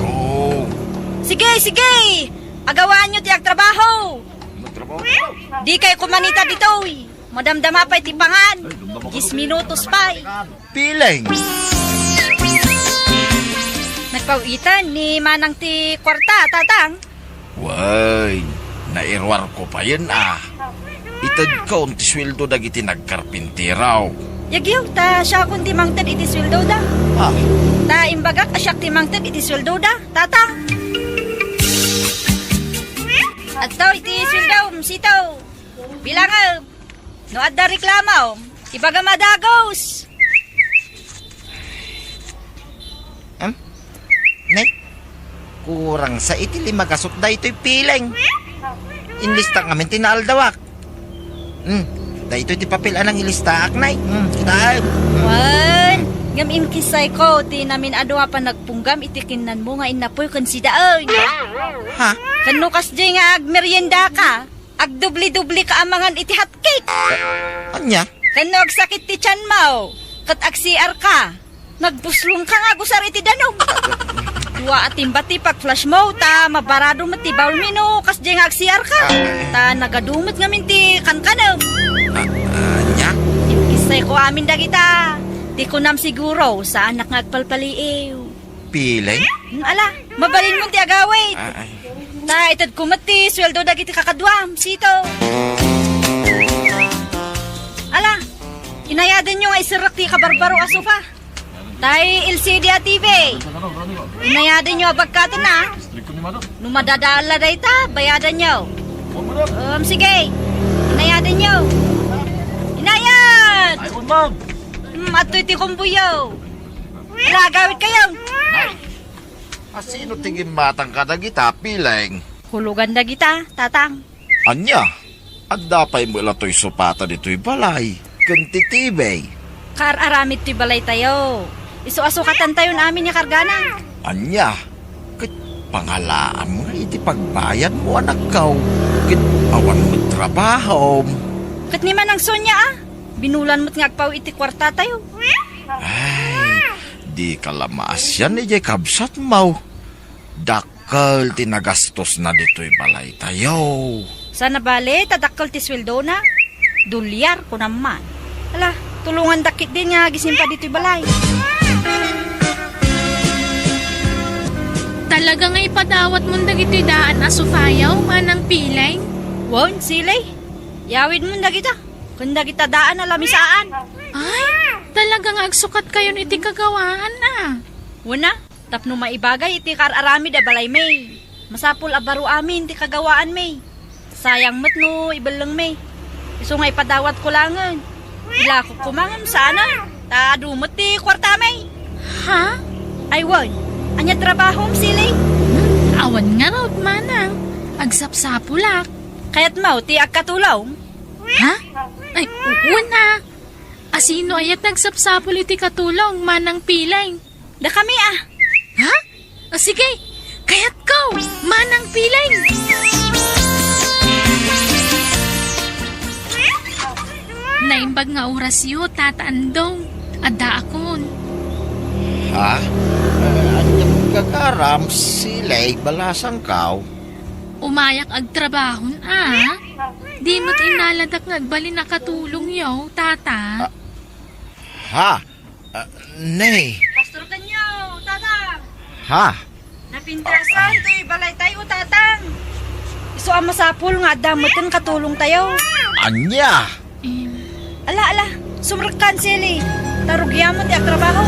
Oh, Sige, agawaan nyo ti agtrabaho. matrabaho. Di kayo kumanita dito madamdama pa'y tipangan. 10 minutos pa'y. Piling. Nagpauitan ni Manang ti kwarta, tatang. Way, nairwar ko pa yun ah. Itad ko ti sweldo dagiti nagkarpinteraw. Yagyaw, ta siya kung timangtad iti sweldo da. Ha? Ta imbagak asyak timangtad iti sweldo da, tatang. At to iti sweldo, sitaw. Bilang no adda reklamaw, ibaga madagos. Nay, kurang sa iti 5 kasot da ito'y piling. Inlista ngamin tinaldawak. Da ito'y ti papel anang ilistaak, nay. Kita. Wan, ngam inkisay ko, ti namin adwa pa nagpunggam itikinan mo nga inapoy kan si daon. Ha? Kano kasdi nga agmerienda ka, agdubli-dubli ka amangan iti hotcake. Anya? Kano agsakit ti tiyan mo, kat agsiar ka, nagbuslong ka nga gusar iti danog. Dua at timbati pag flash mo, ta mabarado mo ti bawl mino, kasdi nga agsiar ka. Ta nagadumot nga minti kankanam. Anya? Kisay ko amin dagita, di ko nam siguro sa anak nga agpalpaliiw. Piling? Ala, mabalin mo ti agawit. Ay. Ta itad kumati, sweldo dagiti kakadwam, sito. Ala, inayadan nyo nga isirak ti kabarbaro asufa. Tay LCD at TV. Inayadan nyo abagkatan na. Numadadala day ta, bayadan nyo. Sige, inayadan nyo. Inayad! Ato'y ti kumbuyaw. Ala, gawit kayo. Sino tingin matang ka na kita, piling? Hulugan na kita, tatang. Anya? At dapay mo lang to'y supata dito'y balay. Kantitibay. Kar-aramid ti balay tayo. Isu-asukatan tayo namin yung kargana. Anya? pangalaan mo nga iti pagbayad mo anak kaw. Kit awan mo trabaho. Kat ni man ang Sonya binulan mo't nga agpaw iti kwarta tayo. Ay, di kalamaas yan iti kabsat mo. Dakal tinagastos na dito'y balay tayo. Sana bale, tadakkel ti sweldo na. Dolyar ko naman. Ala, tulungan dakit din nga gisimpa dito'y balay. Talaga nga ipadawat mo dagiti daan asufayaw, manang pilay. Won, silay. Yawid mo na kita. Kunda kita daan na lamisaan. Ay, talaga nga agsukat kayo iti kagawaan na. Wala, tapno maibagay iti kararami da balay may. Masapul abaro amin ti kagawaan may. Sayang mat no, ibalang may. Iso nga ipadawat ko langan. Ila ko kumangan sana. Taadumot ti kwarta may. Ha? Ay won, anya trabaho silay. Awan nga raw, manang. Agsapsapulak. Kaya't mau ti agkatulaw. Ha? Ay, una. Asino ayat nagsapsapul iti katulong, manang pilay. Da kami Ha? O sige, kaya't ko, manang pilay. Naimbag nga oras yu, tataandong. Adda akon. Ha? Anyang gagaram silay balasang kaw. Umayak agtrabahon, Di mo't inaladak nga agbalin na katulong yaw, tata. Ha? Nay. Pastor kanyo, tatang. Ha? Napintrasan, to'y balay tayo, tatang. Iso ang masapul nga, damutin katulong tayo. Anya? Ala, sumrakan sili. Tarugya mo ti ang trabaho.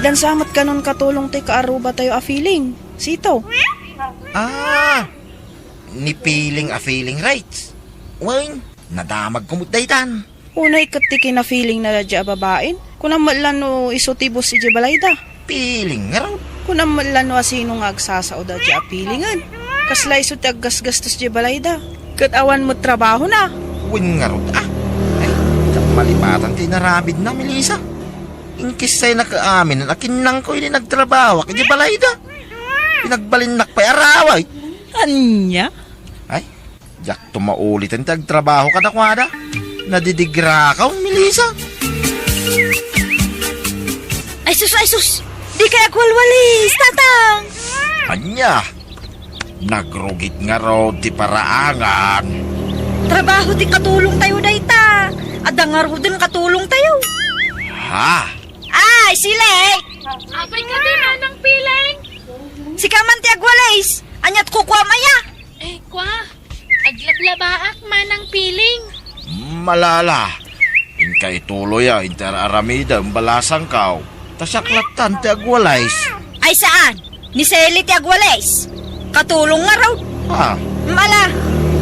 Adan samat kanon katulong ti kaaruba tayo a feeling. Sito. Ni feeling a feeling rights. Wain, nadamag kumot daytan. Unay katiki na feeling na radya babain. Kunang malan no isotibos si Jebalayda. Feeling nga raw. Kunang malan no asino nga agsasao da dya feelingan. Kasla iso ti aggasgastos Jebalayda. Kat awan mo trabaho na. Win nga raw. Ay, malipatan tinarabid na, Melissa. Inkis sa'y nakaamin na kinang ko hindi nagtrabaho kaya balayda. Pinagbalinak pa araway. Anya? Ay, jak tumaulit ang tagtrabaho ka na kwada. Nadidigra ka, Melissa. Ay sus. Di kaya kwalwalis, tatang. Anya, nagrugit nga raw ti paraangan. Trabaho ti katulong tayo dayta. Ada nga ro din katulong tayo. Ha? Ay, sile. Apay ka din, manang pilay. Si kaman ti agwalis. Anyat kukwa maya. Kwa, aglablabaak, manang piling. Malala. Inkay tuloy interaramida ang balasang kaw. Tasaklatan ti agwalays. Ay saan? Ni Seli ti agwalis. Katulong nga raw. Ha? Mala,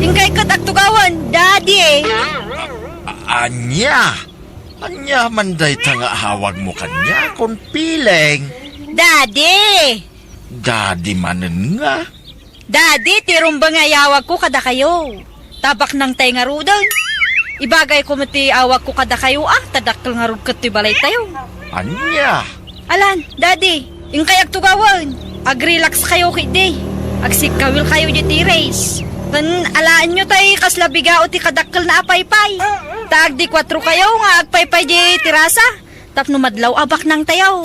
ingkay kat agtugawan. Daddy Anya? Anya manday nga hawag mo kanya kon piling. Daddy! Daddy manen nga. Daddy, tirumbang nga yawag ko kada kayo. Tabak ng tay nga rudon. Ibagay ko mati awag ko kada kayo tadakkel nga rud kat ti balay tayo. Anya? Alan, Daddy, ingkay agtugawan. Agrelax kayo kiti. Agsikawil kayo di race. Kan alaan nyo tay kaslabiga o ti kadakkel na apaypay. Tag di 4 kayo nga agpaypay di tirasa. Tapno madlaw abak ng tayaw.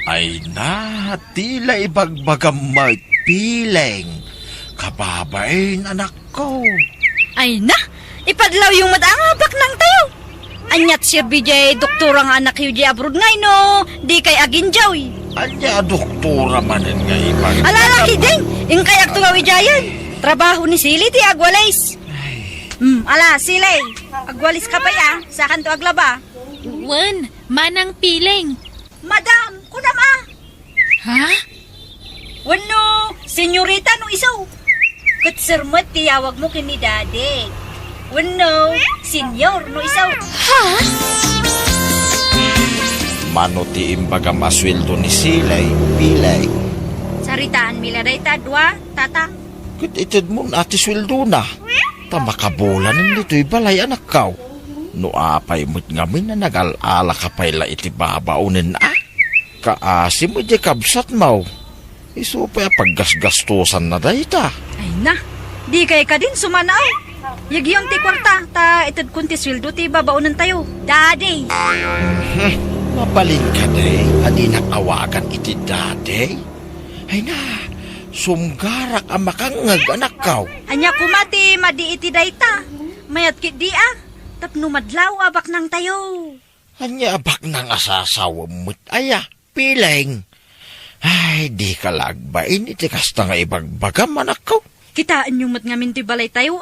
Ay na, tila ibagbagam may piling. Kababain anak ko. Ay na, ipadlaw yung madaang abak ng tayo. Anyat Sir BJ, doktora nga anak yu di abroad ngay no. Di kay agin jawi. Anya doktora manen nga ibag. Alalaki din, ingkay agtugaw ijayan. Trabaho ni Sili ti agwalis. Ala, Sili, agwalis ka pa ya, sa kanto aglaba. Wan, manang piling. Madam, kunama. Ha? Wano, senyorita no isaw. Katsarmat tiyawag mo kini Daddy. Wano, senyor no isaw. Mano ti imbaga masweldo ni Silay, pilay. Saritaan mila dayta, dua, tata. Kit itid mo na ati sweldo na. Tamakabolan nito'y balay anak kaw. No apay mo't ngamin na nagal-ala ka payla iti babaunin Kaasi mo di kabsat mo. Isupay paggasgastusan na dayta. Ay na, di kay ka din sumanaw. Yagyong ti kwarta, ta itad kunti sweldo ti babaunan tayo. Daddy! Mabalin ka day, adi nakawagan iti daday. Ay na, sumgarak ang makangag anak kaw. Anya kumati, madi iti dayta. Mayat kit di tapno madlaw abak nang tayo. Anya abak nang asasawa mo't aya, piling. Ay, di ka lagbain, iti kasta nga ibagbagam anak kaw. Kitaan yung mat ngamin ti balay tayo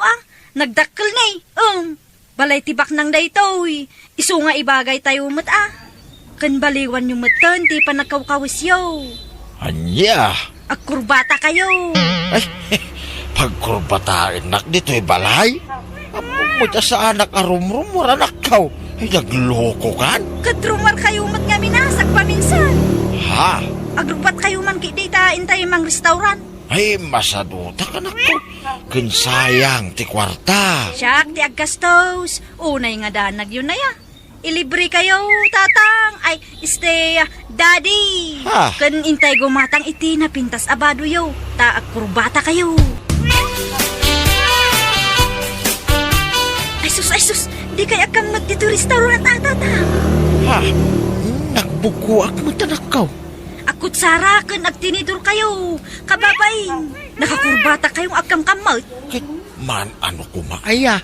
Nagdakkel na balay tibak nang daytoy. Isu nga ibagay tayo mat Kan baliwan yung matan ti panagkawkawis yo. Anya, Agkurbata kayo. ay, pagkurbatain nak dito'y balay. Among mo sa anak arumrumor anak kaw. Ay, nagloko kan? Kadrumar kayo mat ngamin paminsan. Ha? Agrubat kayo man kidita intay mang restaurant. Ay, masaduta ka na ko. Kinsayang ti kwarta. Siyak ti aggastos. Unay nga danag yun na Ilibre kayo, tatang. Ay, daddy. Ha? Kan intay gumatang iti na pintas abado yo. Ta agkurbata kayo. Ay sus. Di kaya kang magdito restaurant tatang. Ha? Nagbukuak mo tanakaw. Akut sarakan agtinidor kayo. Kababay. Nakakurbata kayong agkamkamot. Kit man ano kumaaya.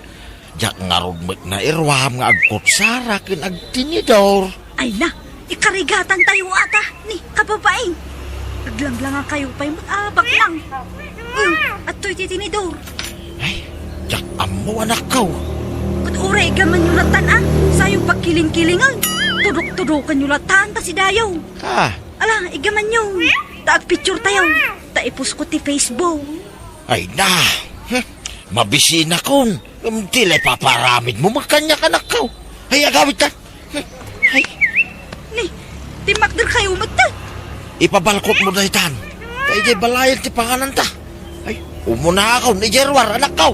Jak ngarugmet na irwam nga agkutsara kin agtinidor. Ay na, ikarigatan tayo ni kababay. Aglang-lang kayo pa yung abak lang. At to'y titinidor. Ay, jak amo anak kaw. Kat uray gaman yung latan Sayo pagkiling-kilingan. Tudok-tudokan yung latan pa si Dayaw. Ha? Ala, igaman nyo. Taag picture tayo. Taipos ko ti Facebook. Ay na. Mabisi na kon. Tila paparamid mo makanya ka anak kaw. Ay, agawit ka. Ay, Ni, timakder kayo mata. ipabalkot mo na itan. Kaya di balayan ti panganan ta. Ay, umuna ako ni Jerwar anak kaw.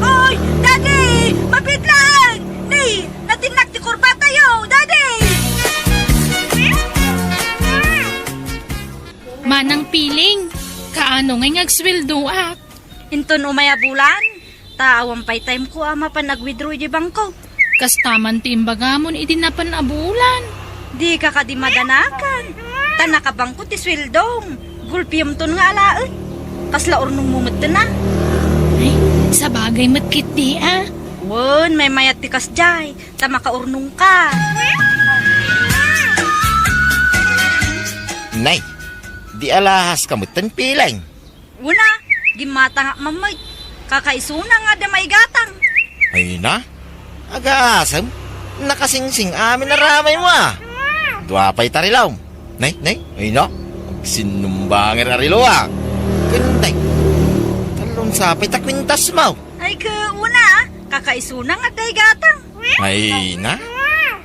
Oy, Daddy! Mabit lang! Ni, natinak ti kurba tayo, Daddy! Manang piling, kaano ngay ngagsweldo Inton umaya bulan, taawang pay time ko ama pa nag-withdraw di bangko. Kastaman ti imbagamon iti napan abulan. Di ka di madanakan. Tanakabangko ti sweldong. Gulpiyam ton nga alaan. Kasla ornong mumut na. Ay, sa bagay matkit di Won, may mayat ti kasjay. Tama ka ornong ka. Nay, di alahas kamutan pilang. Una, gimata nga mamay. Kakaisuna nga da may gatang. Ay na, agasam, nakasingsing amin na ramay mo Duapay tarilaw. Nay, ay na, sinumbangin arilo Kanday, talong sapay takwintas mo. Ay ka, una, kakaisuna nga day gatang. Ay na,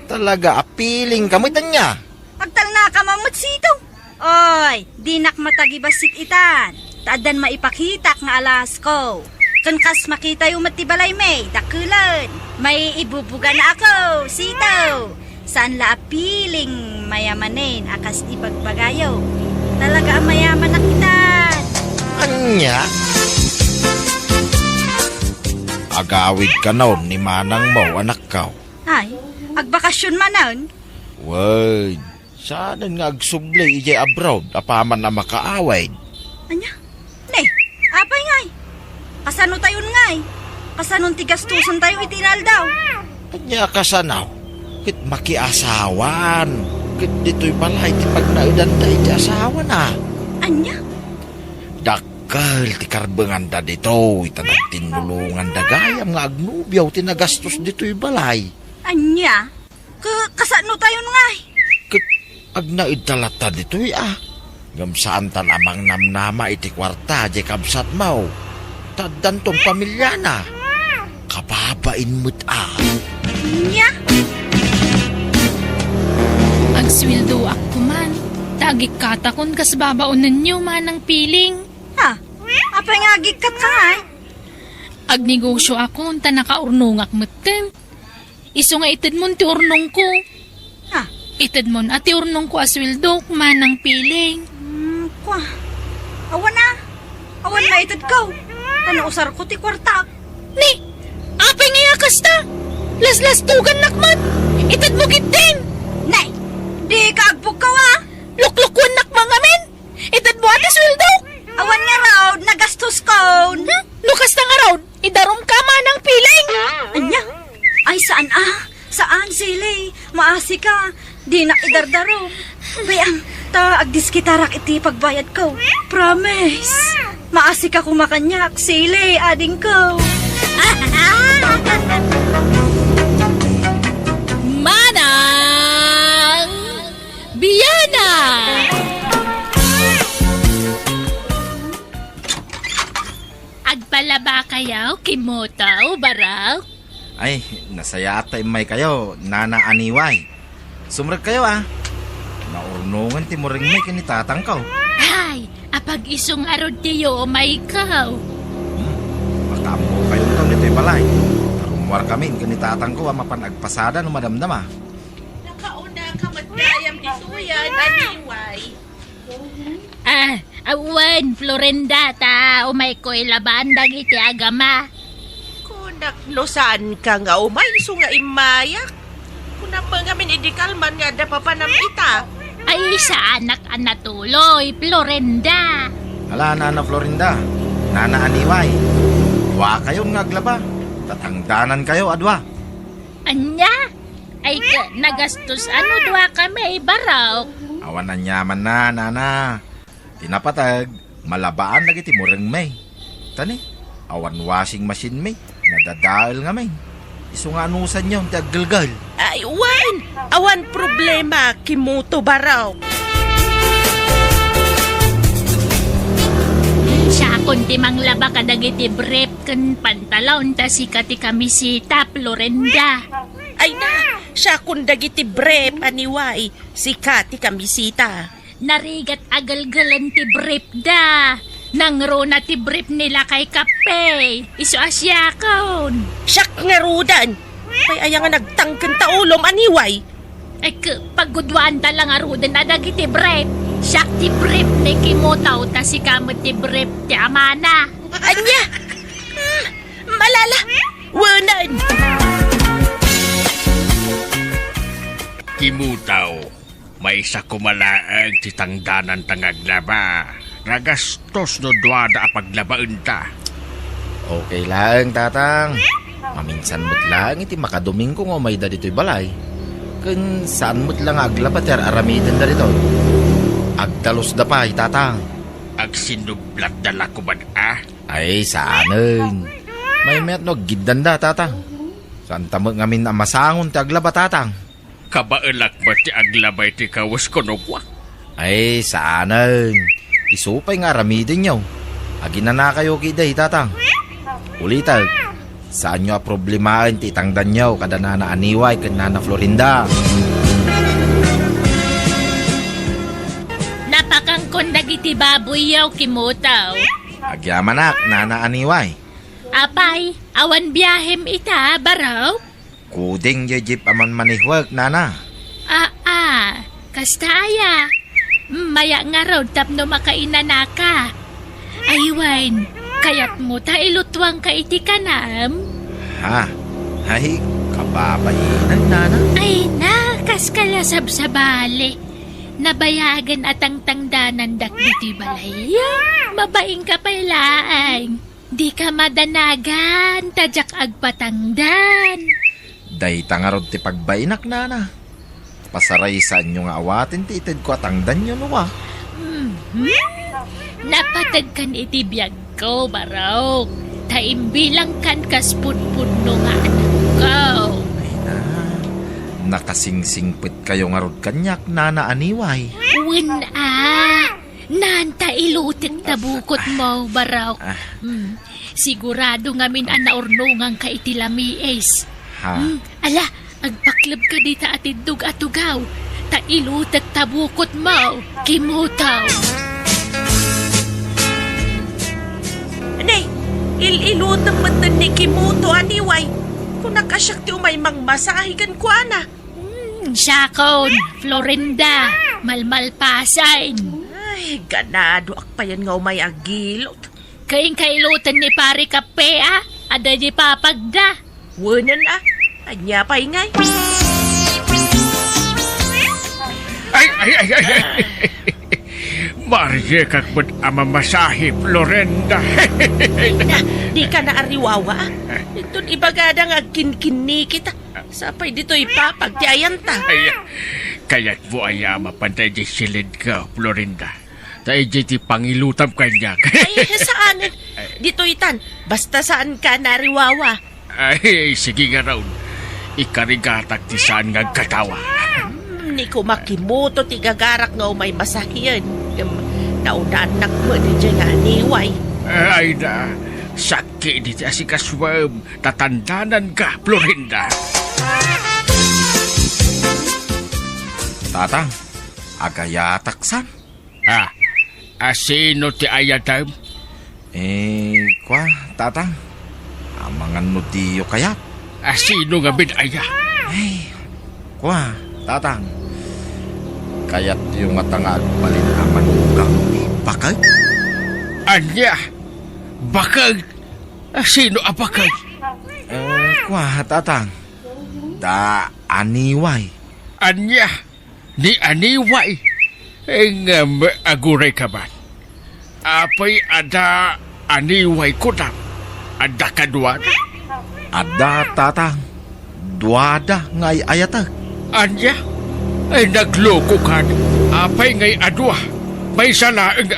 talaga apiling kamutan niya. Pagtal na ka mamut sito. Oy, dinak matagibasit itan. Taadan maipakitak nga alas ko. Kankas makita yung matibalay may, dakulan. May ibubuga na ako, sito. Saan la apiling mayamanin, akas ibagbagayo. Talaga ang mayaman na kitan. Anya? Agawid ka noon ni manang mo anak kaw. Ay, agbakasyon manon. Wait, saan nga agsublay ijay abroad, apaman na makaaway. Anya? Nay, apay ngay. Kasano tayon ngay? Kasanon tigastusan tayo itinal daw. Anya kasanaw, kit makiasawan. Kit dito'y balay, ti pagnaudan tayo ti asawa na. Anya? Dakal, ti karbengan da dito, itanag tinulungan da gayam nga agnubyaw, tinagastos dito'y balay. Anya? Kasano tayon ngay? Kit agnaid talata dito'y Gamsaan tan amang namnama iti kwarta, di kabsat mau. Taddan tong pamilya na. Kababain mo't Anya? Agsweldo man. Tagik katakon kas babaunan nyo manang piling. Ha? Apay nga gikat ka ngay? Agnegosyo ako ta nakaurnongak matem. Iso nga itid mon ti urnong ko. Ha? Itid mon at ti urnong ko asweldo manang piling. ko. Awan na. Awan maitad ko. Usar ko ti kwarta. Ni, apay nga kasta. Las tugan nakman. Itad mo gitin. Nay, di ka agbog ka wa. Luklukwan nakman amin. Itad mo ati sweldo. Awan nga raw, nagastos ko. Lukas na nga raw, idarom ka man ng piling. Anya? Ay, saan Saan, Sili? Maasi ka. Di na idardaro. Bayang, agdis kitarak iti pagbayad ko. Promise. Maasi ka kumakanyak, Sili, ading ko. Manang Biyana! Agpalaba kayaw, kimotaw, baraw? Ay, nasaya tayo may kayo, Nana Aniway. Sumrag kayo Naurnungan ti mo ring may kanitatang ko. Ay, apag isong arod tiyo, may ikaw. Makamo kayo ito nito'y balay. Tarumwar kami, kanitatang ko mapanagpasada no madamdama. Nakauna ka madayam dito yan, Aniway. Awan, Florinda, umay ko'y labandag iti agama. Kunak no saan ka nga umay so nga imayak. Kunak mga min idikalman nga da papanam ita. Ay, sa anak anatuloy, Florinda. Hala, Nana Florinda, Nana Aniway. Wa kayong ngaglaba. Tatangdanan kayo, adwa. Anya? Ay, nagastos ano dwa kami, baraw. Awan na nyaman na, Nana. Tinapatag, malabaan lagi ti murang may. Tani, awan washing machine may. Nadadaal nga may. Iso nga anusan niyo, ti aggalgal. Ay, awan problema, kimuto baraw. Siya kundi manglaba kadagiti brief kan pantalon ta si kati kamisita, Florinda. Ay na, siya kundagiti brep Aniway, si Kati kamisita. Narigat agalgalan ti brief da. Nangro na ti brief nila kay kape. Iso asya kaon. Siyak nga rudan. Ay aya nga nagtangken ta ulom Aniway. Ay pagudwaan ta lang arudan na dagiti brief. Siya ti brief ni Kimotaw ta si kamot ti brief ti Amana. Anya? Malala. Wanan. Kimutaw, may isa kumalaang titangdanan tangaglaba. Nagastos no duwada apaglabaan ta. Okay lang, tatang. Maminsan mo't lang iti makaduming ko nga may da dito'y balay. Kun saan mo't lang aglaba ter aramidan da dito. Agdalos da pa, tatang. Agsinublat dala ko ba Ay, saanin. May met no gidan da, tatang. Saan tamo ngamin na masangon ti aglaba, tatang. Kabaelak ba ti aglabay ti kawas ko no kwa? Ay, saanin. Isupay nga aramidin nyo. Agina na kayo kiday, tatang. Ulitag, saan nyo problemahin ti tangdan nyo kada Nana Aniway kan Nana Florinda. Napakangkon dagiti baboy yaw Kimotaw. Agyamanak, Nana Aniway. Apay, awan biyahem ita, baraw? Kuding jeep aman manihwag, Nana. Kastaya. Maya nga raw tapno makainanaka. Aywan, kayat mo ta ilutwang ka iti kanam? Ha? Ay, kababayinan, Nana. Ay na, kas kalasab sa bale. Nabayagan at ang tangdanan dak diti balay. Mabaing ka pailaan. Di ka madanagan, tadyak agpatangdan. Day tangarod ti pagbainak, Nana. Pasaraysan nyo nga awatin ti itid ko at tangdan nyo nuwa. Napatag kan iti biyag ko, baraw. Taimbilang kan kaspudpudno nga anak ko. Ay na, nakasingsingpit kayo nga rod kanyak, Nana Aniway. Nanta ilutit na bukot mo, baraw. Sigurado ngamin anaurnungang ka iti lamies. Ha? Ala, agpaklab ka dita atidug atugaw. Ta ilutit ta bukot mo, Kimotaw. Anay, ilutang matan ni Kimuto Aniway. Kung nakasyak ti umay mangmasahigan ko ana. Sakon, Florinda, malmalpasain. Ay, Ay, ganado akpayan nga umay agilot. Kaing kailutan ni pare kape Ada di papagda. Wanan anya pa ingay. Ay. Marye kakbet ama masahi Florenda. Na, di ka na ariwawa. Itun ibagada nga kinkini kita. Sapay dito ipapagtiayan ta. Ay, kaya't mo ay mapantay di silid ka, Florinda. Tayo di pangilutam kanya. Ay, saan? Dito itan. Basta saan ka nariwawa. Ay, sige nga raw. Ikarigatag ti saan nga katawa. Ni ko makimuto ti gagarak nga umay masahiyan. Naunanak mo di dyan nga niway. Ay na, sakit di ti asikaswam. Tatandanan ka, Florinda. Tatang, agayataksan. Asino ti ayatam? Tatang, amangan no tiyo kayat. Asino nga binaya? Tatang, kayat yung matangag balin aman ugang bakag. Anya? Bakag? Asino abakag? Tatang, da aniway. Anya? Ni aniway? Nga aguray ka man. Apay ada aniway ko na. Ada kadwad? Ada tatang, duada ngay ayatag. Anya? Ay nagloko ka. Apay ngay adwa. May salaang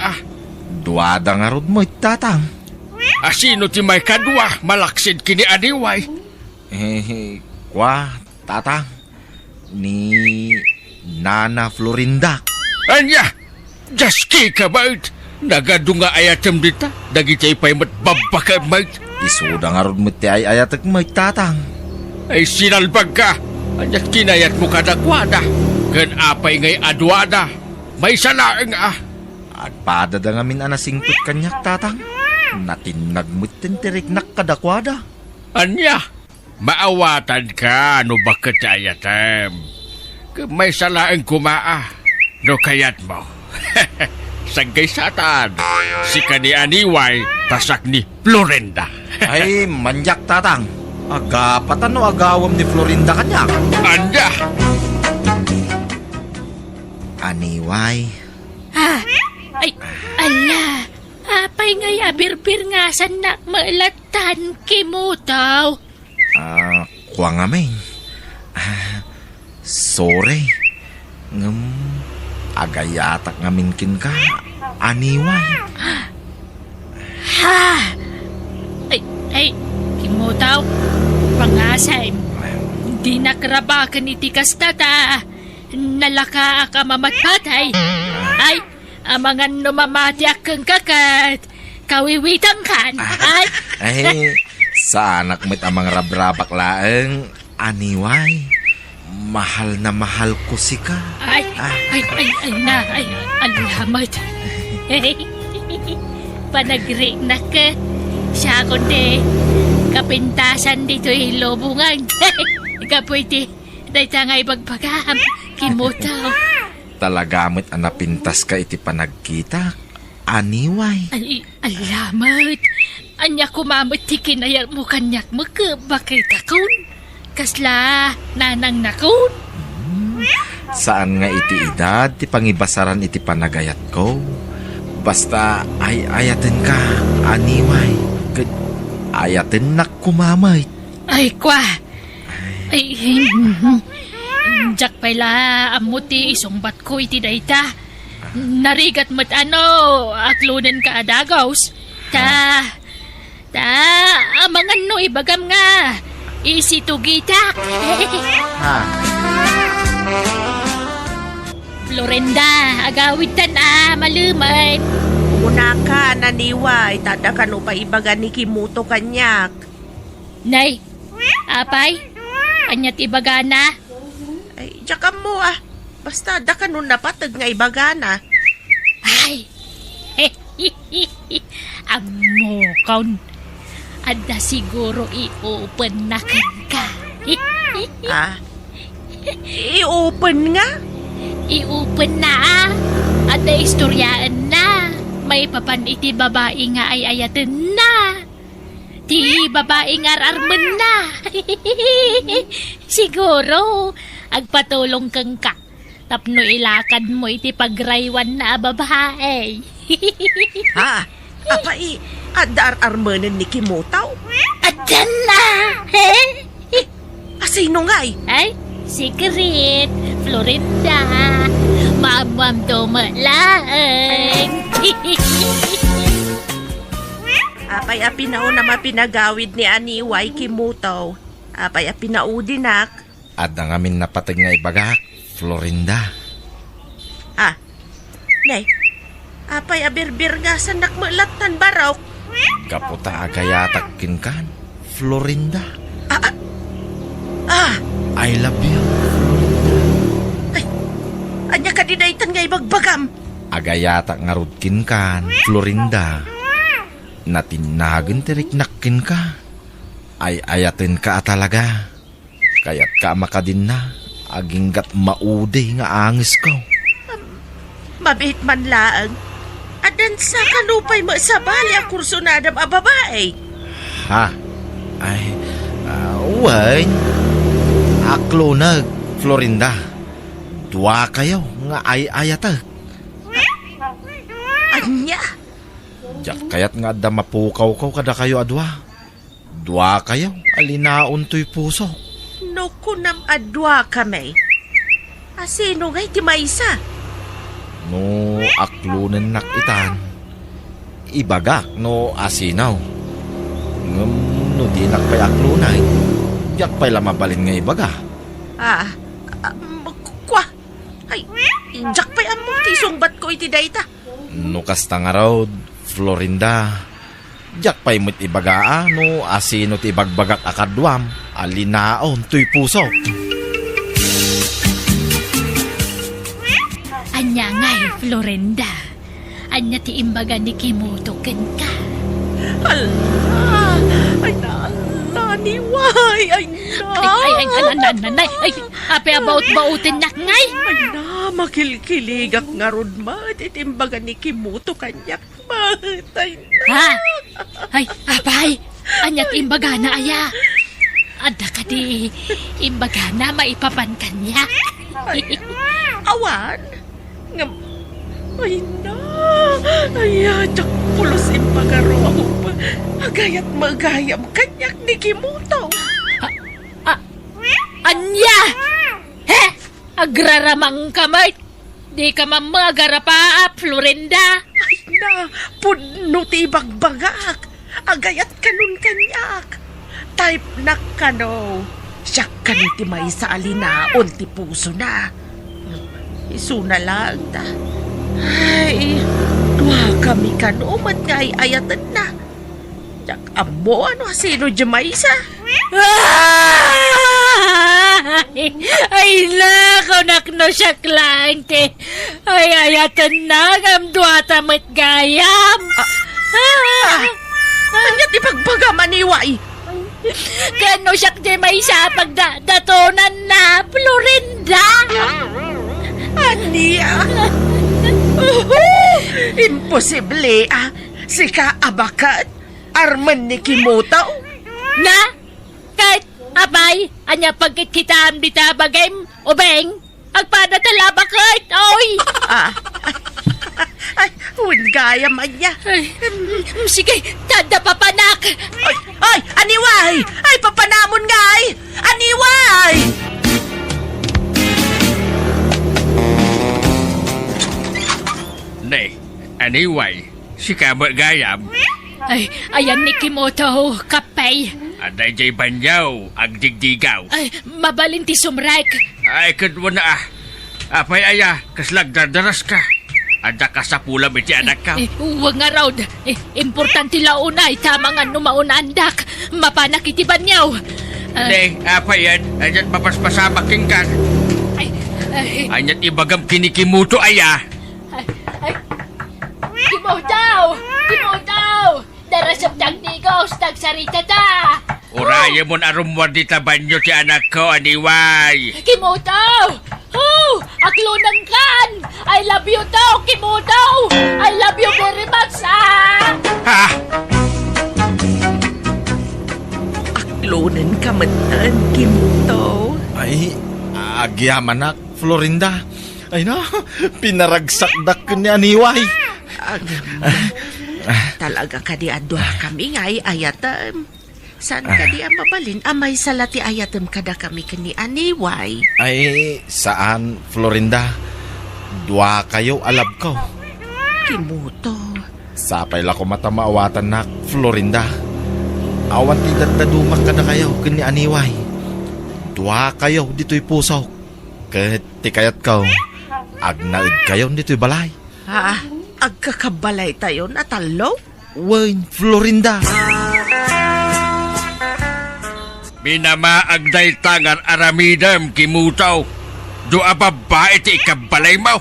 Duada nga rod mo tatang. Asino ti may kadwa? Malaksid kini aniway. Tatang, ni Nana Florinda. Anya? Jaski ka ba? Nagadunga ayatem dita. Dagiti pa'y matbabaka mait. Isuda nga rod mo ti ay ayatag mo tatang. Ay sinalbag ka. Anyat kinayat mo kadakwada. Gan apay ngay adwada. May salaang At padada nga min anasingpit kanyak tatang. Natinag mo tintirik nak kadakwada. Anya? Maawatan ka. No bakit ayatem? May salaang kumaa. No kayat mo. Sagay satan. Si kani aniway. Tasak ni Florenda. Ay, manyak tatang. Agapatan no agawam ni Florinda kanyak. Anya? Aniway. Ay, ala. Apay ngay abirbir nga sanak mailatan kimutaw. Kuwa nga may. Sorry. Agayatak nga minkin ka. Aniway. Ay, kimutaw. Pangasay. Di nakrabakan itikas tata. Nalaka ka mamatpatay. Ay, amangan numamati akang kakat. Kawiwitang kan. Ay, sa anak mo't amang rabrabak laeng. Aniway. Mahal na mahal ko si ka. Ay, alamat. Panagri na ka. Siya kundi, kapintasan dito ilobungan. Kapwede, dahil tangay bagpagam, kimutaw. Talaga mo't anapintas ka iti panagkita. Aniway. Ay, alamat. Anya kumamot ti kinayar mo kanyak mo ka bakit akon? Kasla, nanang nakon. Saan nga iti edad, ti pangibasaran iti panagayat ko. Basta ay ayaten ka, aniway. Ayaten na kumamay. Ay, kwa. Ay, jak pala amuti isungbat ko iti dayta. Narigat mat aklunan ka adagaws. Amangan no ibagam nga. Isitugitak. Florenda, agawitan maluman. Una ka, naniway. Tada ka no pa ibaga ni Kimuto kanyak. Nay, apay, kanyat ibagana. Ay, jakam mo Basta da ka nun napatag nga ibagana. Ay, amokon. Ada siguro i-open na ka. I-open nga? iupan na at naistoryaan na. May papan iti babae nga ay ayaten na. Ti babae nga ararman na. Siguro, agpatulong kang ka. Tapno ilakad mo iti pagraywan na babae. Ha? Apay, adar-armanan ni Kimutaw? Adyan na! Eh? Asino nga'y? Ay, secret, Florinda. Mamam dumalaan. Apay apinao na mapinagawid ni Aniway Kimutaw. Apay apinaudinak. At ang amin napatag nga ibagak, Florinda. Ah, nay, apay abirbir nga sa nakmalatan barok. Kaputa agayatak kinkan, Florinda. Ah, I love you. anya ka dinaytan nga ibagbagam. Agayatak nga rudkin kan, Florinda. Natinagan tiriknakin ka. Ay ayatin ka talaga. Kaya't ka makadin na. Aginggat maude nga angis ko. Mabit man laang. Adan sa kanupay mo sa bali ang kursunadam a babae. Ha? Ay, wan. Aklo nag, Florinda. Dua kayo nga ay ayatag. Anya? Diyak kayat nga da mapukaw ko kada kayo adwa. Dua kayo, alinaon to'y puso. No kunam adwa kami. Asino nga'y ti maysa? No aklunan nakitan. Ibagak no asinaw. Ngam no di nakpay aklunay. Diyak pa'y lamabalin nga ibaga. Kwa. Ay, injak pa'y among tisungbat ko iti dayta. No kasta nga raw, Florinda. Diyak pa'y mo't ibagaa no asino ti ibagbagak akadwam. Alinaon to'y puso. Anya ngay, Florinda. Anya ti imbaga ni Kimuto ken ka. Allah! Ay na, Allah, niway! Ay na! Ay, ape about bautin nak ngay. Ay na, makilkiligak nga rod mat. Itimbaga ni Kimuto kanyak mat. Ay na! Ha? Ay, apay. Anya ti imbaga na aya. Ada ka di imbaga na maipapan kanya. Awan? Ay na! Ay, jak pulos impagaro ako pa. Agayat magayam kanyak ni Kimuto. Anya! He? Agraramang kamay. Di ka mamagara pa, Florinda. Ay na, pudno ti bagbagak. Agayat kanun kanyak. Type na kano. Siya kaniti may sa alinaon ti puso na. Isu na lang ta. Ay, dua kami kanumat nga ay ayatan na. Jak amo ano sino Jamaysa? Ay, nako nakno siya klante. Ay, ayatan na ngam duwata met gayam. Anyat ipagbagaman iway. Kano siya di may sa pagdatonan na, Florinda. Ania! Imposible si kaabakat arman ni Kimotaw. Na? Kahit abay, anya pagkit kita ang bitabagay, ubeng, agpadatalaba kahit, oy! Ay, gaya man niya. Ay, sige, tada papanak. Ay, aniway! Ay, papanamon nga ay! Aniway! Nay, anyway, si Kabot Gayam, Ay, ayan ni Kimoto, kapay. aday jay banyaw, ang digdigaw. Ay, mabalinti sumrek. Ay, kadwa na Apay aya, kaslag dardaras ka. Ada ka sa pulam iti anak ka. Huwag nga raw. Importante launay, tama nga numaunandak. Mapanak iti banyaw. Nay, apay yan, anyat mapaspasamak kingkan. Ay, Anyat ibagam kinikimuto aya. Kimotaw! Kimotaw! Darasap tagdigos, tagsarita ta! Uraya mo arumwar di tabanyo ti anak ko, aniway. Kimotaw! Oh! Aklunan kan! I love you daw, Kimuto! I love you very much, ah! Ha? Aklonan ka man, Kimuto. Ay, agyaman na, Florinda. Ay na, pinaragsak ko ni Aniway. Talaga ka di adwa kami nga ayatam. Saan ka di ang mabalin? Amay salati ayatam kada kami kani Aniway. Ay, saan, Florinda? Dua kayo alab ko. Kimuto. Sapay la ko matamaawatan na, Florinda. Awan ti daddadumak ka na kayo kani Aniway. Dua kayo dito'y puso. Kahit ti kayat ko, agnaid kayo dito'y balay. Ha? Agkakabalay tayo na talo? Wain, Florinda. Minamaag dahil tangan aramidam, Kimutaw. Doa babae ti ikabalay mo.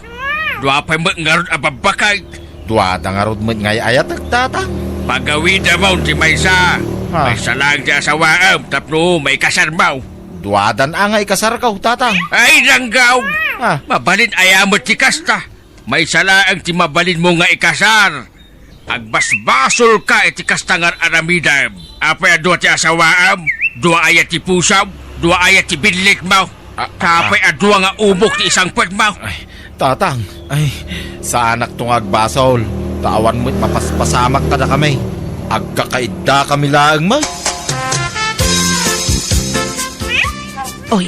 Doa pa'y ngarod ababakay. Dua tangarod mo ngay ayat nagtatang. Pagawida mo ti Maysa. Ha? Maysa lang ti asawaam, tapno may kasar mo. Dua dan angay kasar ka, tatang. Ay, langgaw! Ha? Mabalin ayamot ti kasta. May salaang ti mabalin mo nga ikasar. Agbasbasol ka iti kastangar aramidam. Apay adwa ti asawaam, dua ayat ti pusaw, dua ayat ti binlik mo. Tapay adwa nga umok ti isang pag mo. Ay, tatang. Ay, sa anak tong agbasol. Tawan mo't mapaspasamak ka na kami. Agkakaida kami laang mo. Oy,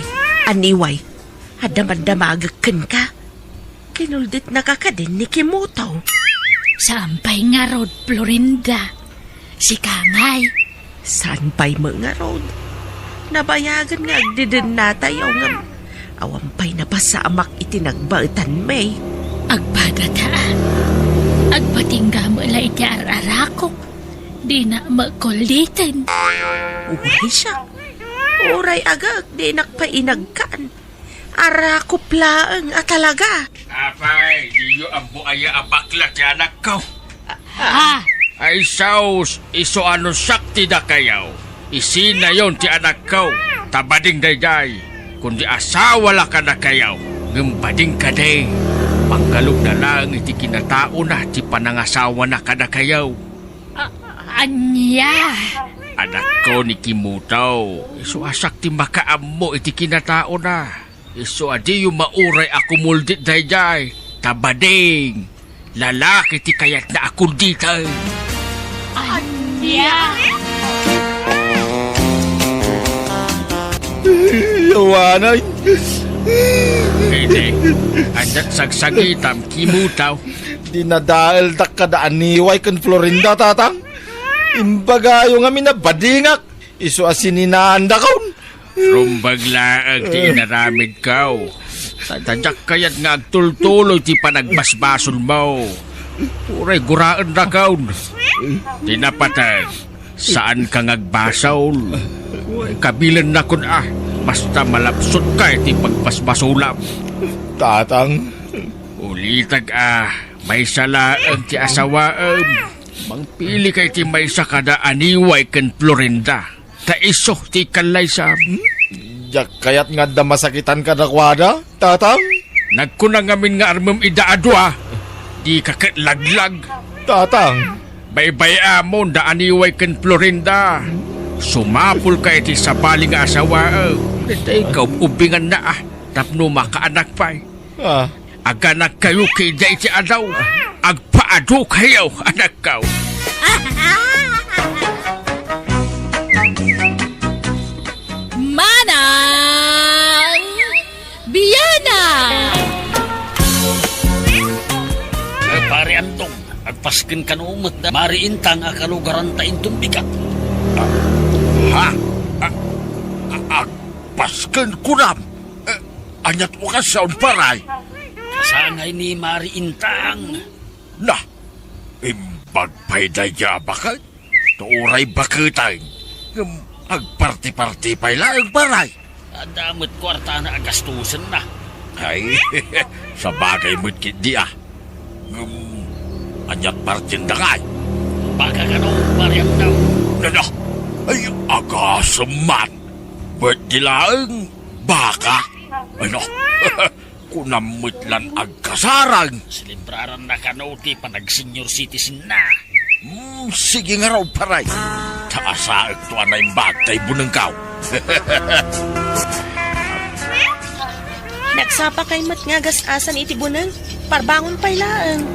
Aniway. Hadamad-damagakan ka. Kinuldit na ka din ni Kimuto. Sampay nga rod, Florinda. Si Kamay. Saan pa'y mga road? Nabayagan nga agdidin na tayo nga. Awampay na pasamak itinagbautan may. Agpadata. Agpatingga mo la iti ararakok. Di na makulitin. Uray siya. Uray agag, di nakpainagkan. Arakop laang at talaga. Apay, diyo ang buaya abakla ti anak ko. Ah! Ay saus, iso ano sakti da kayaw. Isina yon ti anak ko. Tabading dayday. Kundi asawa la ka na kayaw. Ngumbading ka day. Panggalog na lang iti kinatao na ti panangasawa na ka na kayaw. Anya! Anak ko ni Kimutaw. Iso asak ti makaam mo iti kinatao na. Iso adi yung mauray ako muldit dayday. Tabading. Lalaki ti kayat na ako dito. Anya! Yawanay. Hindi. Andat sagsagitam, Kimutaw. Dinadaal da ka da Aniway kan Florinda, tatang. Imbagayo nga minabadingak. Iso asininanda kaun. Rumbaglaag ti inaramid kaw. Tadyak kayat nga agtultuloy ti panagbasbasol mo. Uray guraan na kaun. Tinapatan. Saan ka ngagbasaw? Kabilan na kun basta malapsot ka iti pagbasbasulam. Tatang. Ulitag may salaan ti asawaam. Mangpili kay ti may sakada Aniway ken Florinda. Taiso ti kalaysa. Jak kayat nga da masakitan ka na kwada, tatang. Nagkunang amin nga armam idaadwa. Di kakilaglag. Tatang. Baybay amon da Aniway ken Florinda. Sumapul ka iti sabali nga asawa. Ikaw ubingan na tapno makaanak pa. Ah. Aganak kayo kay da iti adaw. Agpaado kayo anak kaw. Manang! Biyana! Pare Antong, agpaskin ka no umot na mariintang akalugaran ta intong bigat. Ha? Agpasken kunam. Anyat wakas saun paray. Kasangay ni mariintang. Na, imbag pa'y daya bakit? Tuuray bakitay. Agparti-parti pa'y laang paray. Adamot kwarta na agastusan na. Ay, sa bagay mo't kindi anyat partin da ngay. Baka ka no, pare Antong. Nana, ay agasaman. Ba't dilaang baka? Ano? kunamutlan agkasarang. Silibraran na kanoti pa nag-senior citizen na. Sige nga raw, paray. Taasaag to anay bagtay bunangkaw. Nagsapa kay mat nga gasasan iti bunang. Parbangon pa'y laang.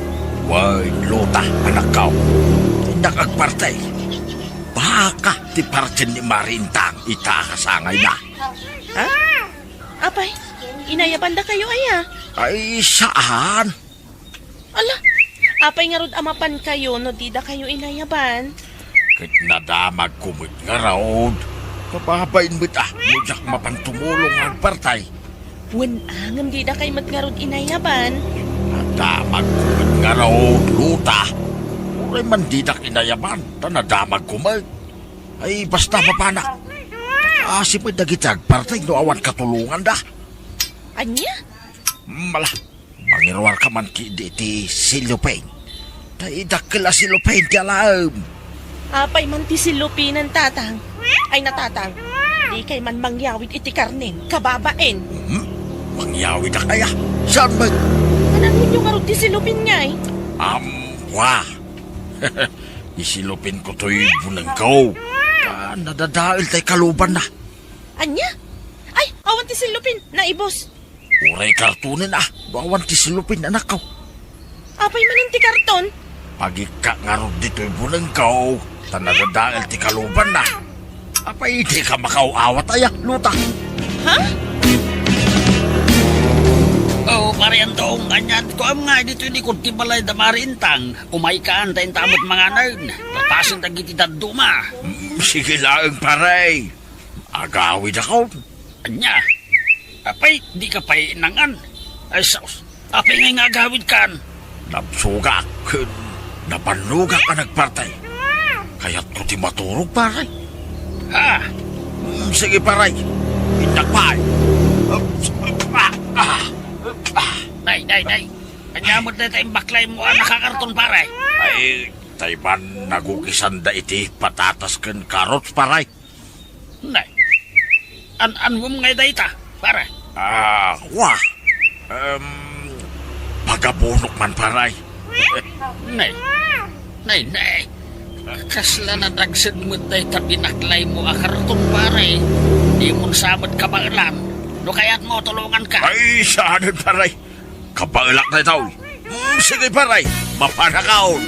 Way, luta, anak kaw. Nakagpartay. Baka ti partin ni Marintang itakasangay na. Ha? Apay, inayabanda kayo aya. Ay, saan? Ala, apay nga rod amapan kayo no dida kayo inayaban. Kit nadamag kumit nga raod. Kapahabain mo't mujak mapantumulong ang partay. Wen angam dida kay mat nga rod inayaban. Nadamag kumit nga raod, luta. Uray man didak inayaman, tanadamag kumit. Ay, basta mapana. Asipay dagitag partay no awan katulungan da. Anya? Mala, mangirwar ka man ki ti Silopain. Taidak kila Silopain ti alam. Apay man ti silupinan tatang. Ay natatang. Di kay man mangyawid iti karnen, kababain. Mangyawid na kaya. Saan man? Anong ninyo nga rod ti silupin nga eh? Wah. Isilupin ko to'y bunangkaw. Nadadail tay kaluban na. Anya? Ay, awan ti silupin, naibos. Uray kartunin bawan ti silupin anak ko. Apay man ti karton. Pagika nga ron dito'y bunangkaw. Nadadail ti kaluban na. Apay di ka makauawat ayak, luta. Ha? Oh, pare Antong, ganyan ko am nga dito ni kunti balay da Marintang. Kumaykaan tayong tamot mga nerd. Papasin tag iti daduma. Sige lang, paray. Agawid ako. Anya, apay, di ka pa'y inangan. Ay, saus, apay ngay nga agawid kan. Napsuga kun napanuga ka nagpartay. Kaya't ko ti maturog, paray. Ha? Sige, paray. Indakpay. Nay. Anya mo na tayong baklay mo nakakarton pare. Ay, tayban nagukisan da iti patatas ken karots, paray. Nay, an mo ngay dayta, pare. Wah. Pagabunok man, paray. Nay. Kasla na dagsid mo dayta binaklay mo akarton pare. Di mo sabad kabailan. No kaya't mo tulungan ka. Ay, saan, paray? Kapailak na itaw. Sige, paray. Mapanakaon.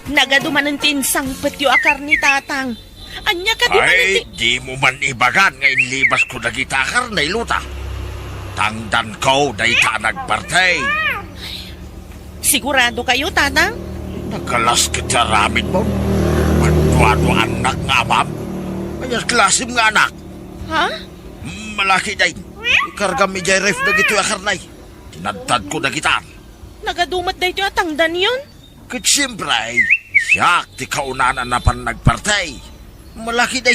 Nagaduman ng tinsang petyo akar ni tatang. Anya ka di man Ay, ti... di mo man ibagan ngayon libas ko nagitakar na iluta. Tangdan ko, dayta nagpartay. Sigurado kayo, tatang? Nagalas kita ramid mo. Magduado anak nga, ma'am. Kaya klasim nga anak. Ha? Malaki day. Ikarga mi jay ref na gito akarnay. Tinadtad ko na gitaan. Nagadumat da ito atangdan yun? Kit siyempre, siyak ti kaunanan na pan nagpartay. Malaki day.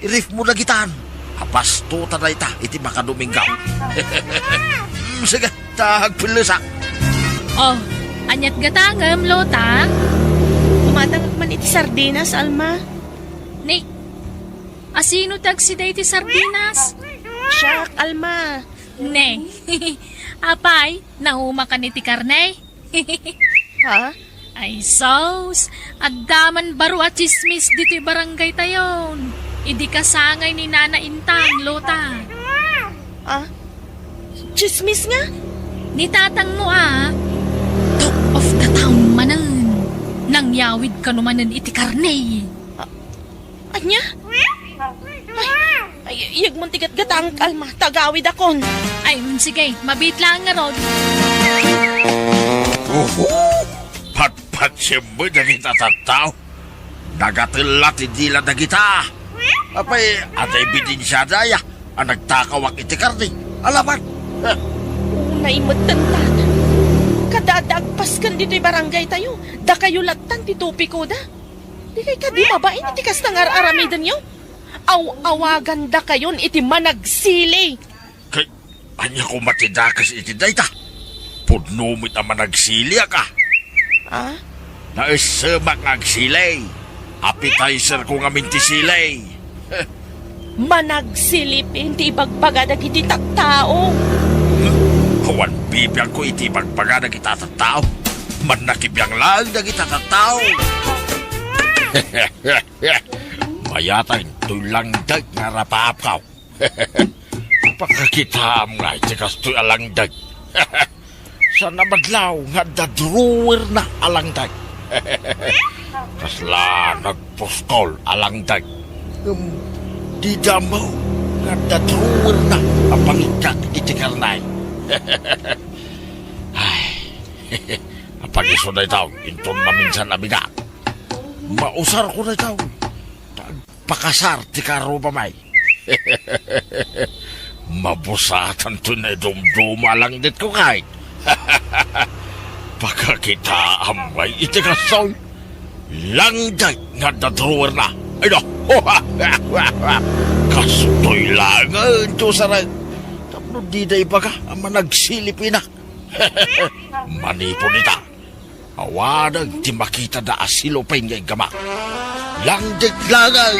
I-ref mo na gitaan. Hapas to tanay ta, iti makadumingaw. Sige, tagpilisak. Oh, anyat gatangam, lota. Umatangag man iti sardinas, Alma. Nick, asino tag si day ti sardinas? Siyak, Alma. Ne, apay, nauma ka ni ti karne? Ha? Ay sos, agdaman baro at chismis dito'y barangay tayon. Idi kasangay ni Nana Intang, lota. Ah? Chismis nga? Ni tatang mo talk of the town manan. Nangyawid ka numanan iti karne. Anya? Ay, iyag mong tigat gatang, Alma. Tagawid akon. Ay, sige, mabit lang nga ron. Pat siya mo na kita tataw. Nagatilat hindi lang na kita. Apay, at ebidensya daya. Ang nagtakawak iti karni. Alaman. Unay matantad. Kadadagpas kan dito'y barangay tayo. Da kayo latan ti tupi ko da. Di kay kadi mabain iti kas nang aramidan nyo. Awagan da kayon iti managsili. Kay, anya ko matidakas iti dayta. Pudnumit ang managsilya ka. Ah? Naisamak ang silay. Appetizer ko nga minti silay. Managsilipin ti ibagbaga dagiti tattao. Huwan bibiyang ko iti bagbaga na kita tao. Man nakibiyang lang na kita tao. Mayatay tulang dag nga rapapaw. Pagkakita nga iti kastoy alangdag. Sa namadlaw nga dadruwer na alangdag. Kasla nagpuskol alangdag. Di damaw nga dadruwer na ang pangikak iti karnay. Ay, pag-iso na itaw, inton maminsan abigat. Mausar ko na itaw. Pakasar ti karo mamay. Mabusatan to na dumduma lang dit ko kahit. Pagkakita amay iti kasoy. Langday nga dadruwer na. Ay no, kastoy langan to sarang. Tapno di da ibaga ang managsilipin na. Manipon ita. Awanag ti makita da asilo pa ngay gamak. Langdig langan.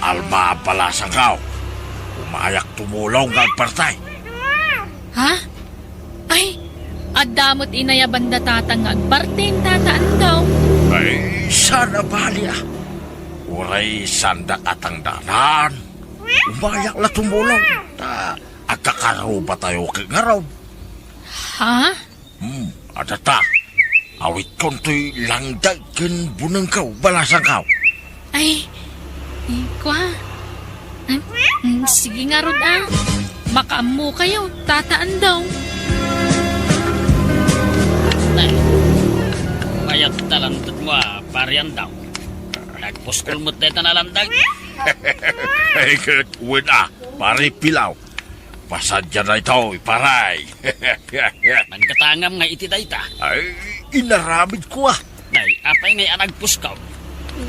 Alma pala sa kao. Umayak tumulong ang partay. Ha? Ay, adamot inaya banda tatang agpartin tataan daw. Ay, sana bali ah. Uray sandak atang danan. Umayak la tumulong. Agkakaraw ba tayo kagaraw? Ha? Ada ta. Awit kontoy langdag ken bunang kaw, balasang kaw. Ay, kwa. Sige nga rod ah. Makaamu kayo, tataan daw. Nay, mayat talantot mo parian daw. Nagpuskol mo't deta na landag. Ay, win pari pilaw. Pasadya na ito, iparay. Nagkatangam nga iti dayta. Ay, inaramid ko ah. Nay, apay ngay anagpuskaw.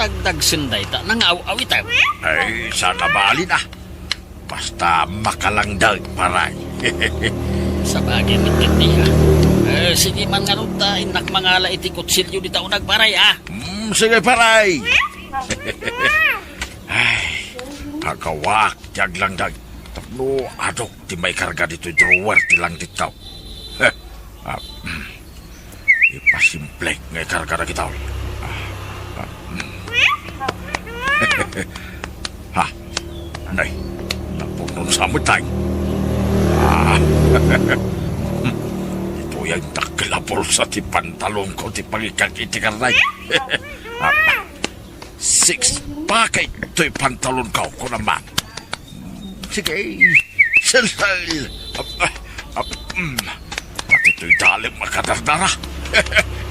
Nagdagsin dayta nang aw-awitan. Ay, sana balin ah. Basta makalangdag, paray. Sa bagay mititiha. Sige man nga ron ta, inak mangala iti kutsilyo di tao nagparay Sige, paray. Ay, kagawak, jaglangdag. Tapno, adok, di may karga dito drawer, di lang ditaw. Ipasimplek ngay karga na kitaw. Ha, anay, napunon sa matay. Ito yung nakalabol sa ti pantalon ko, ti pangikag iti karnay. 6 packet ito'y pantalon ko naman. Sige, sel-sel. Pati ito'y dalim makadardara.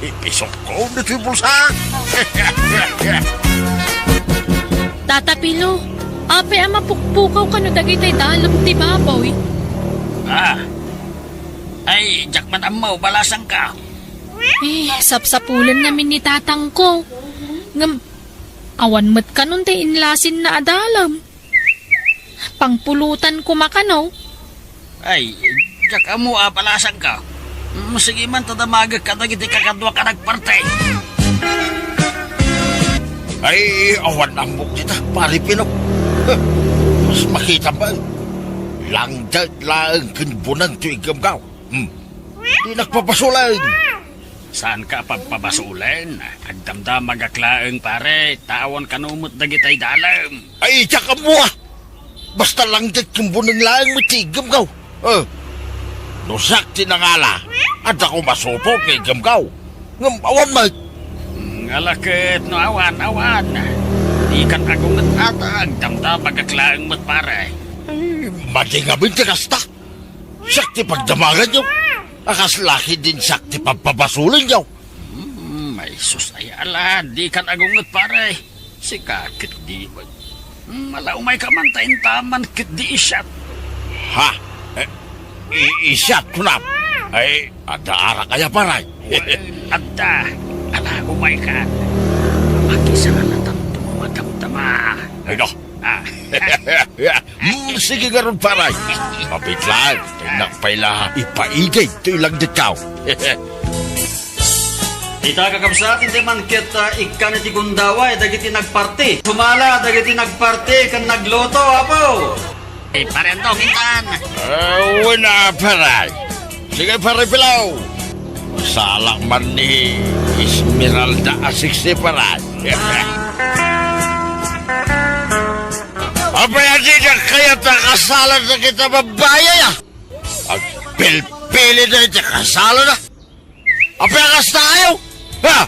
Ipisok ko na ito'y bulsa. Tata Pilo, ape ama pukpukaw ka no dagitay dalam ti baboy. Ay, jakman amaw, balasang ka. Sapsapulan namin ni tatang ko. Awan mat ka nun tay inlasin na adalam. Pangpulutan ko makanaw. Ay, jak amo balasang ka. Sige man tadamagag ka dagiti kakadwa ka nagpartay. Ay, awan ang buk dita, pari Pino. Mas makita ba? Langdag lang kinbunan to igamgaw. Di nagpapasulan. Saan ka pagpabasulan? Agdamdam magaklaeng pare, tawon kanumot dagitay dalam. Ay, tsaka mo ah. Basta langdag kinbunan lang mo ti igamgaw. Nusak tinangala. At ako masupok kay igamgaw. Awan mag. Alakit no awan. Di kan agungat atag, damdam magaklaeng mat pare. Ay, madingabin ti kasta. Sakti pagdamagan nyo. Akas laki din sakti pagpabasulan nyo. May sus ay ala, di kan agungat pare. Si kakit di ba? Malaumay ka man tayin taman kit di isyat. Ha? Isyat ko na. Ay, ada ara kaya paray. Adda, ala umay ka. Makisalatan tumadamdama. Ay, no. Sige nga ron, paray. Mapitlan. Tinakpay lahat. Ipaigay. Ito ilang dikaw. Ita kakabsat, hindi man kita ikan iti gundaway, dagiti nagparti. Sumala, dagiti nagparti, kan nagloto, apo. Eh, parentong, intan. Wala paray. Sige pare Pilaw. Salak man ni Esmeralda asiksi paray. Apa yan siya kaya takasalan na kita babaya ya? Ang pilpili na ito kasalan na. Apa yan kas tayo? Ha?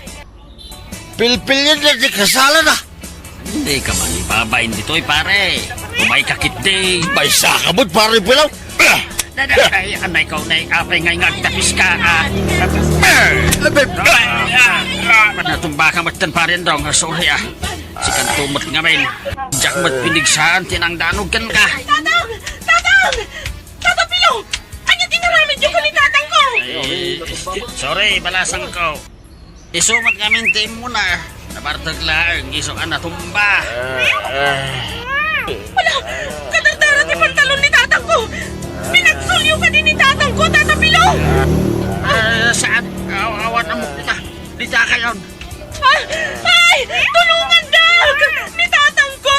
Pilpili na ito kasalan na. Hindi ka man ibabain dito'y pare. Umay kakit day. May sakamot pare Pilaw. Ay, anay ko na apay ngay ngagtapis ka. Panatumba ka matan pare dong. Sorry ah. Sikan tumot nga men. Diyak mat pinigsaan tinang danog kan ka. Tatang! Tatang! Tatang Pilo! Ano tinaramid yung ni tatang ko? Sorry, balasang ko. Isumat kami team mo na. Nabartag lang, iso ka natumba. Wala! Kadardaran ni pantalon ni tatang ko! Pinagsulyo ka din ni tatang ko, Tatang Pilo! Saan? Awan na mo kita. Dita ka yun. Ay! Tulungan, Dag! Ni tatang ko!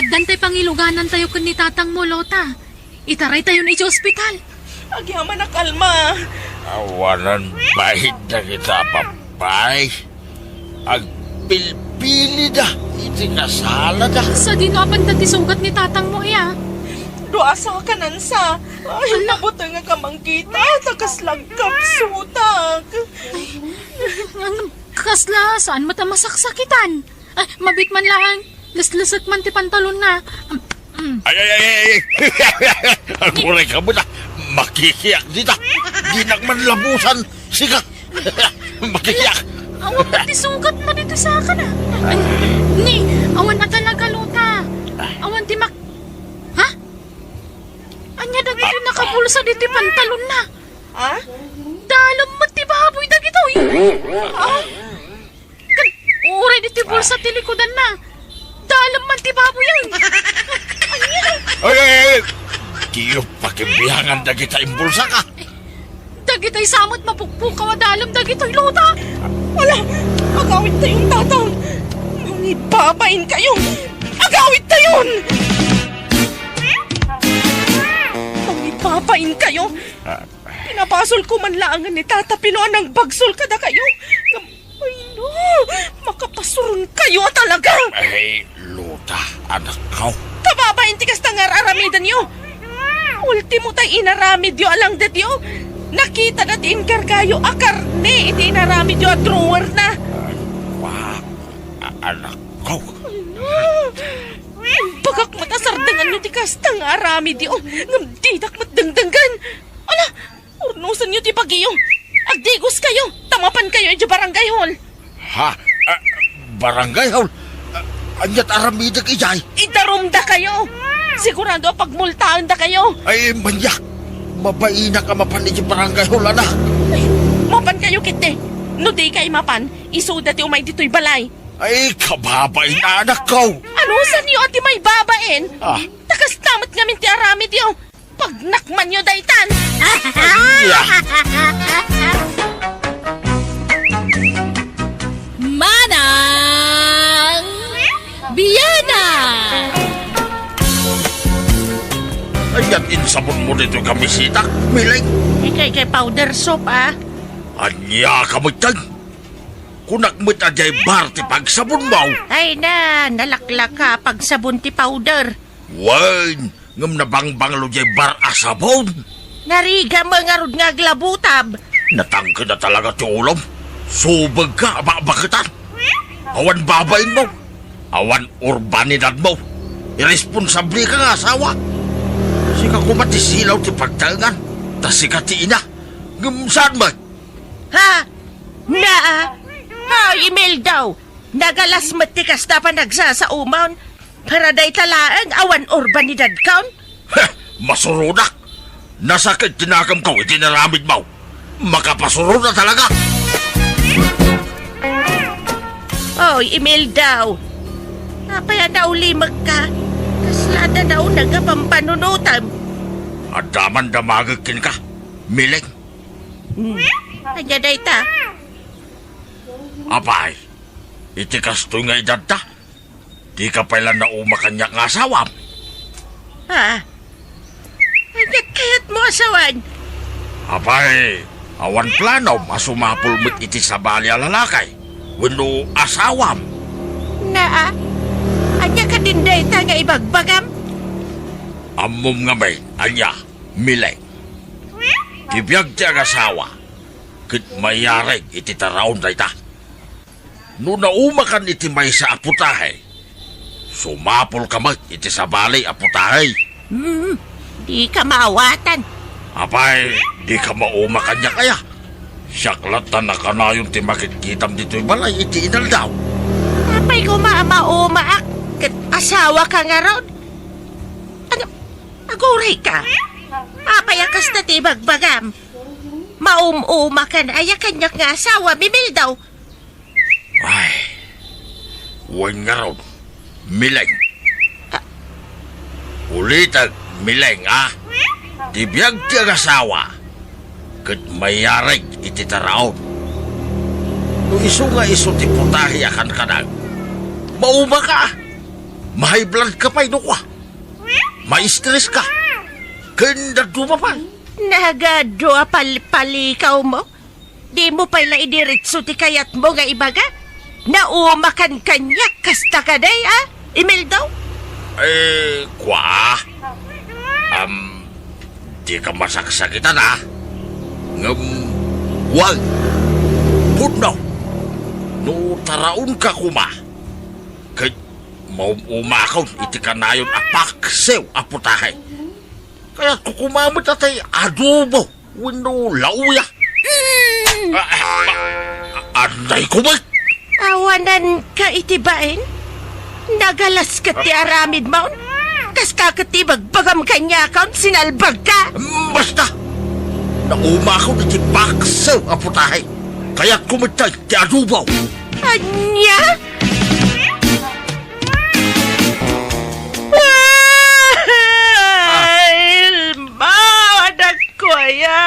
Addan tayo pangiluganan tayo kun ni tatang mo, Lota. Itaray tayo na iti ospital. Agyaman na kalma. Awanan bahid na kita papay. Ang pilpili na. Iti kasala na. Sa dinapan dati sugat ni tatang mo, iya. Doa sa kanansa. Ay, nabuto nga kamangkita. Takaslagkap sutag. Ang kasla, saan mo ta masaksakitan? Ay, mabit man lang. Laslasat man ti pantalon na. Ay. Ang kuray ka mo na. Makikiyak dita. Di nagmanlabusan. Siga. Makikiyak. Awan pati sugat mo dito sa akin ah. Ay, ni, awan na talaga, Lota. Awan ti mak... Ha? Anya dagito yung nakabulsa dito yung pantalon na. Ha? Dalam mo ti baboy dagito eh. Uray dito yung bulsa ti likodan na. Dalam man ti baboy yan. Ay. Tiyo pakibihangan na kita imbulsa ka. Dagito'y samot mapukpukaw dalam dagito'y Lota. Wala! Agawit tayong tatang! Ngungibabain kayo! Agawit tayon! Ngungibabain kayo! Pinapasol ko man laangan ni Tata Pinoan ng bagsol kada kayo! Ay no! Makapasurun kayo talaga! Ay, Luta, anak ko. Kababain tikas tangar aramidan nyo! Ultimo tay inaramid yo alang detyo! Nakita na ti inkargayo akarne iti inaramid yo a drawer na! Wow, anak ko. Pagak matasardangan nyo ti kastang arami di ngamdidak matdangdanggan. Ala, urnusan nyo ti pagiyo. Agdigos kayo, tamapan kayo di barangay hall. Ha? Barangay hall? Anyat aramidag ijay? Itarumda kayo. Sigurado pagmultaan da kayo. Ay, manyak. Mabaina ka mapan di barangay hall, anak. Ay, mapan kayo kite. No di kay mapan, isuda ti umay dito'y balay. Ay, kababay na anak ko. Ano sa niyo ati may babaen? Takas tamat ngamin ti arami diyo. Pag nakman nyo daytan. Manang Biyana! Ayat insabon mo dito kamisita. Milay. Kay powder soap ah. Anya ka mo dyan. Kunak mo't ajay bar ti pagsabon mo. Ay na, nalaklak ka pag sabon ti powder. Wan, ngam na bangbang lo jay bar asabon. Nariga mga rod nga glabutab. Natangka na talaga ti ulam. Subag ka, abakitan. Awan babain mo. Awan urbanidad mo. Irresponsable ka nga asawa. Sika kumatisilaw ti pagtangan. Tas sika ti ina. Ngumsaan mo? Ha? Na ha, email daw. Nagalas matikas na pa nagsasaumaw. Para day talaan, awan urbanidad kaun. Heh, masurunak. Nasakit tinakam ko, itinaramid mo. Makapasuro na talaga. Oh, email daw. Napaya na ulimag ka. Kaslada na unang pampanunutan. Adaman damagagkin ka. Mileng, Anya day ta. apay, iti kasto nga edad ta. Di ka pala nauma kanya nga asawam. Ha? Anya kayat mo asawan? Apay, awan plano masumapul mit iti sabali a lalakay. Wenno asawam. Naa? Anya ka din day ta nga ibagbagam? Ammom nga may, anya, Mileng. Tibiyag ti ang asawa. Kit mayareg iti taraon day ta. No naumakan iti may sa aputahe. Sumapol ka mat iti sabali aputahe. Di ka maawatan. Apay, di ka maumakan niya kaya. Siyaklatan na ka na yung timakit-kitam dito'y balay iti inal daw. Apay ko maama-umaak. Kat asawa ka nga ron. Ano? Aguray ka. Apay akas na tibagbagam. Maum-uma ka na. Aya kanyak nga asawa. Mimil daw. Ay, huwag nga raw. Mileng. Ulitag, Mileng, ah. Tibiyag ti ang asawa. Kat mayareg iti taraon. No iso nga iso ti putahe akan kanang. Mauma ka. Mahay blood ka pa ino ka. Ma-stress ka. Kanda pa. Nagado palikaw mo. Di mo pala idiritso ti kayat mo nga ibaga. Naumakan kanya kasta ka day, ah. Email daw. Kwa. Di ka masaksakitan, ah. Wag. Puno. No taraon ka kuma. Kay maumakaw iti kanayon apaksew aputahe. Kaya kukumamot atay adobo. Wino lauya. Anday ko ba? Awanan ka itibain? Nagalas ka ti aramid maun? Kas kakatibag bagam kanya kaun sinalbag ka? Basta! Naumakaw iti paksew aputahe. Kaya't kumitay ti adobo. Anya? Ilma, anak ko ya.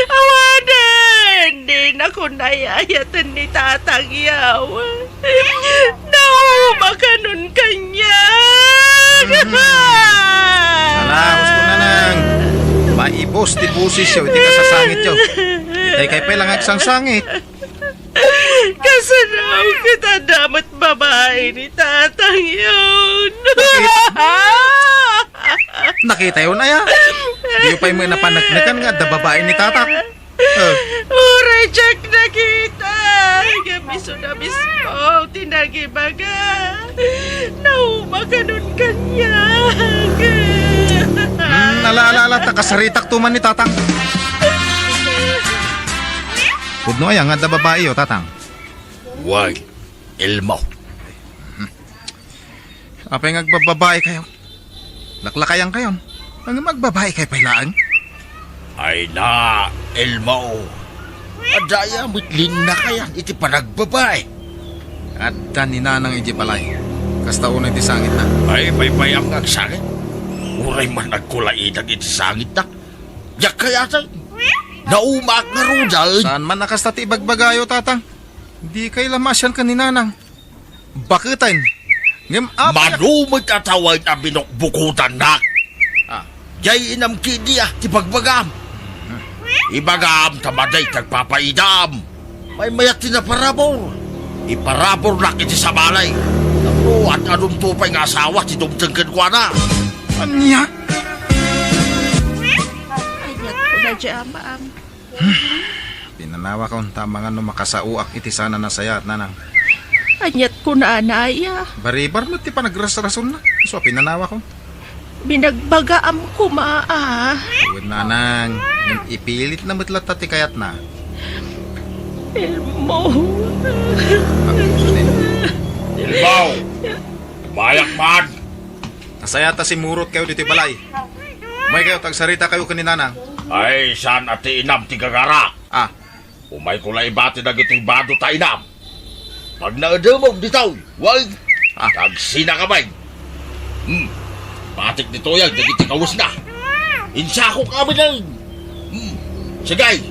Awanan, di na ko nayayatan ni tatang yaw. Naumakanon kanya. Alahos ko na nang. Maibos ti busis yo, iti kasasangit yo. Itay kay pelang agsang sangit. Kasanaw kita damat babae ni tatang yun. Nakita yun ay Di pa yung napanagnakan nga da babae ni tatak. Uray, Jack, nakita. Gamiso na mismo, tinagibaga. Naumakanon kanya. Nalaalala ta kasaritak tuman ni tatang. Pudno ay nga da babae yo tatang. Wag. Ilmo. Apay ngagbababae kayo. Laklakayan kayo. Ang magbabae kayo pailaan. Ay na, Elmo. Adaya mitlin na kayan, iti panagbabay. At ni nanang iji balay. Kasta unay ti sangit na. Ay, baybayang nagsangit. Uray man nagkulaidag iti sangit na. Yak kaya say. Naumak nga rudal. Saan man nakasta ti ibagbagayo tatang. Di kay lamasyan ka ni nanang. Bakitain. Ngem apay. Manumit atawag na binukbukutan na. Jay inam kidiya, ti pagbagam. Ibagam tamaday tagpapaidam. May mayat tinaparabor. Iparabor na iti sa balay. Ano at anong tupay nga asawa ti dumtengken ko na. Anya? Ayat ko na dyan, maam. Pinanawa ko tama nga no makasauak iti sana na saya at nanang. Anyat ko na anaya. Baribar mo ti panagras-rason na. So pinanawa ko. Binagbagaam ko maa. Uwid nanang. Ngem ipilit na matlat ti kayat na. Elmo. Ilmo! Mayak man! Nasaya ta si Murot kayo dito balay. Umay kayo tagsarita kayo kaninanang. Ay, saan ati inam ti gagara? Ah, Umay ko lang ibati na gito'y bado ta inam. Pag naadamog ditaw, wag! Tagsina ka bay! Batik nito yan, nagiti kawas na. Insya ko kami lang. Sige!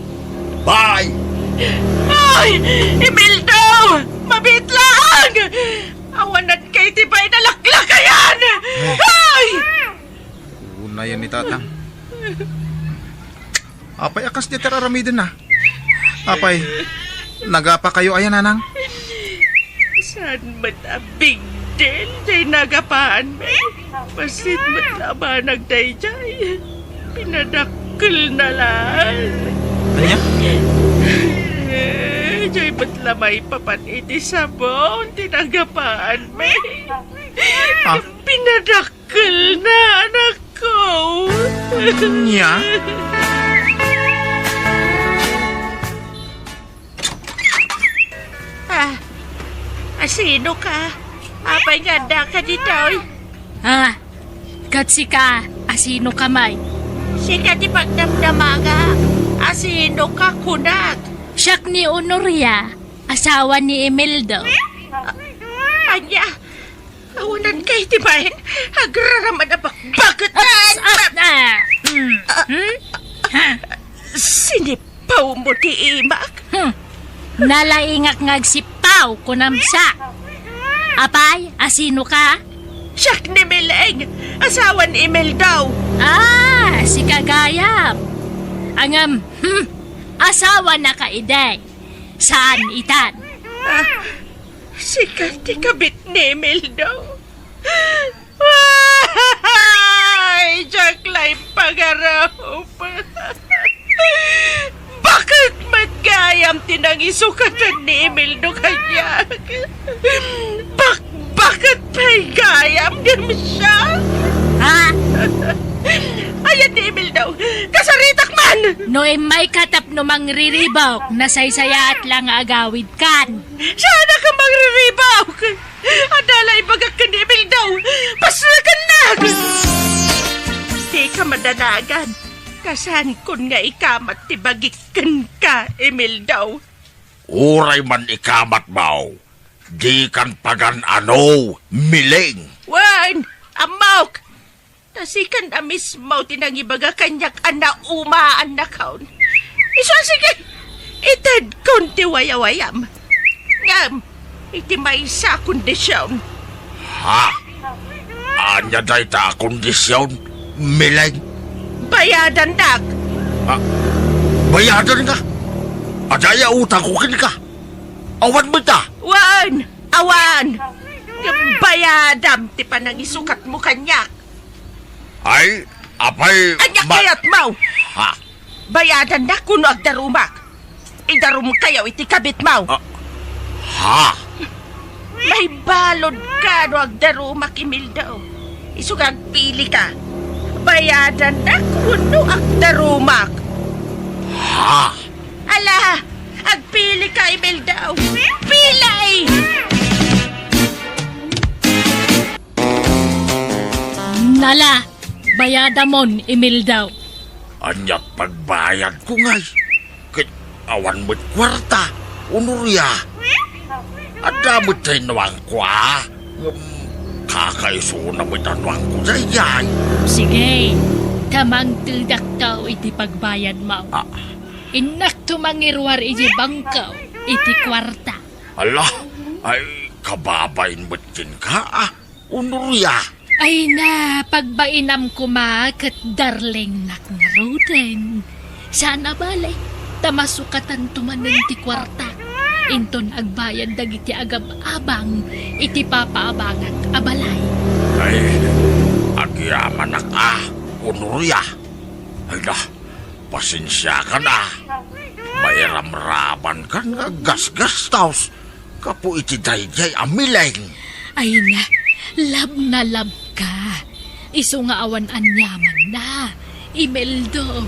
Bye! Ay! Imelda! Mabit lang! Awanan kay tibay na laklakayan! Ay! Una yan ni Tatang. Apay, akas niya teraramidin na. Apay, nagapa kayo ayan, Nanang? Saan man ang big deal day nagapaan me? Pasit man tama nagdayjay. Pinadakkel na lang. Anya? Jay ba't lamay papaniti sa bon? Tinagapaan me. Ah? Pinadakkel na anak ko. Nya? Sino ka? Apay ganda ka dito. Ha? Katsi ka, asino kamay. Sika di pagdamdamaga. Asino ka kunat? Siyak ni Honoria, asawa ni Imelda. Anya, awanan kay tibahin. Agraraman na bakbagatan. Sinipaw mo ti imak. Nalaingak ngagsipaw kunamsa. Apay, asino ka? Siyak ni Mileng. Asawa ni Emil daw. Si Kagayam. Angam, asawa na kaiday. Saan itan? Sika ti kabit ni Emil daw. Ay, Jack-like pagaraw pa. Bakit magayam tinangisukatan ni Emil do kanya? Bakit may gayam din siya? Ha? Ayan ni Emil daw, kasaritak man! Noy may katap no mangriribaw na saysaya at lang agawid kan. Sana ka magriribaw! Adalay bagak ka ni Emil daw, pasragan na! Di ka madanagan. Kasan kun nga ikamat tibagikan ka, Emil daw. Uray man ikamat mau. Di kan pagan ano, Mileng. Wan! Amok! Tasikan na mismo tinangibaga kanyak ana umaan na kaon. Isa sige! Itad konti wayawayam. Ngam, iti may sa kondisyon. Ha? Anya day ta kondisyon, Mileng? Bayadan dak. Bayadan ka? Adaya utang ko ka. Awan mo ta? Wan! Awan! Bayadam ti panangisukat mo kanyak. Ay, apay... Anyak kayat mau! Ha? Bayadan na kuno agdarumak. Idarum kayo iti kabit mau. Ha? May balod ka no agdarumak imil daw. Isugag pili ka. Bayadan na kuno agdarumak. Ha? Ala! Agpili ka imil daw. Pilay! Nala, bayadamon Imelda. Anyak pagbayad ko ngay. Kit awan mo't kwarta. Unurya. Adamot tayo nawang kwa. Kakaiso na mo't anwang ko dayay. Sige, tamang tildak tao iti pagbayad mo. Inak tumangirwar iti bangkaw iti kwarta. Ala, ay kababain mo't kin ka Unurya. Ay na, pagbainam ko kat darling nak nga ruden. Sana bale, tamasukatan tumanin ti kwarta. Inton agbayan dagiti agab-abang, iti papaabangak abalay. Ay, agyaman na ka, Unurya. Ay na, pasensya ka na. May ramraman ka nga gas-gastaws. Kapo iti dayjay amileng. Ay na lab ka. Iso nga awan anyaman na. Imeldo,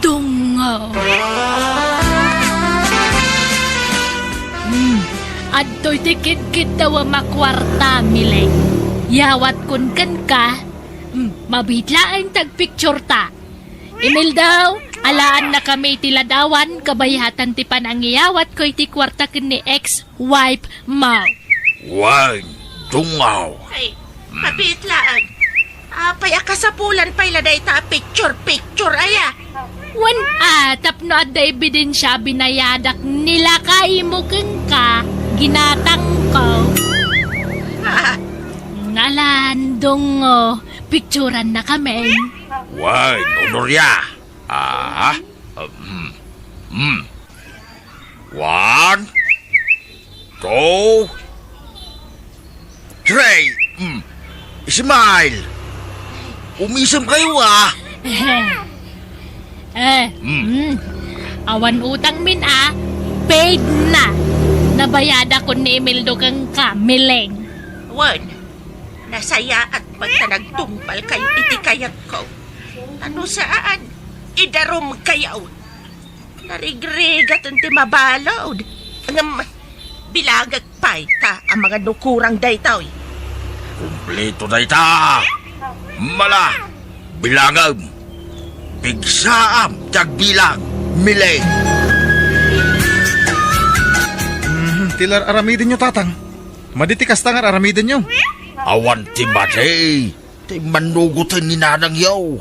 dungo. Adto'y tikid-kid daw makwarta, mileng. Yawat kun kan ka, mabitlaan tag-picture ta. Imeldo, alaan na kami tiladawan, kabayatan ti panangiyawat ko iti kwarta ken ni ex-wife mo. Wag, dungaw. Ay, mabitlaan. Apay akasapulan pa'y laday ta picture aya. Wan tapno adda ebidensya binayadak nila kay mo keng ka, ginatang ko. Ngalan, dongo, picturean na kami. Why, Honoria? One, two, three. Smile. Umisam kayo Awan utang min paid na. Nabayada ko ni Imeldo kang kamileng. Wan, nasaya at pagtanagtumpal kayo iti kayat ko. Ano saan? Idarom kayaw. Narigrigat ang timabalod. Ang bilagag pay ka ang mga nukurang daytaw. Kumpleto na ita. Mala, bilangam. Bigsaam, tagbilang, milay. Tilar aramidin nyo, tatang. Maditikas tangar aramidin nyo. Awan ti Maday. Ti manugutin ni nanang yaw.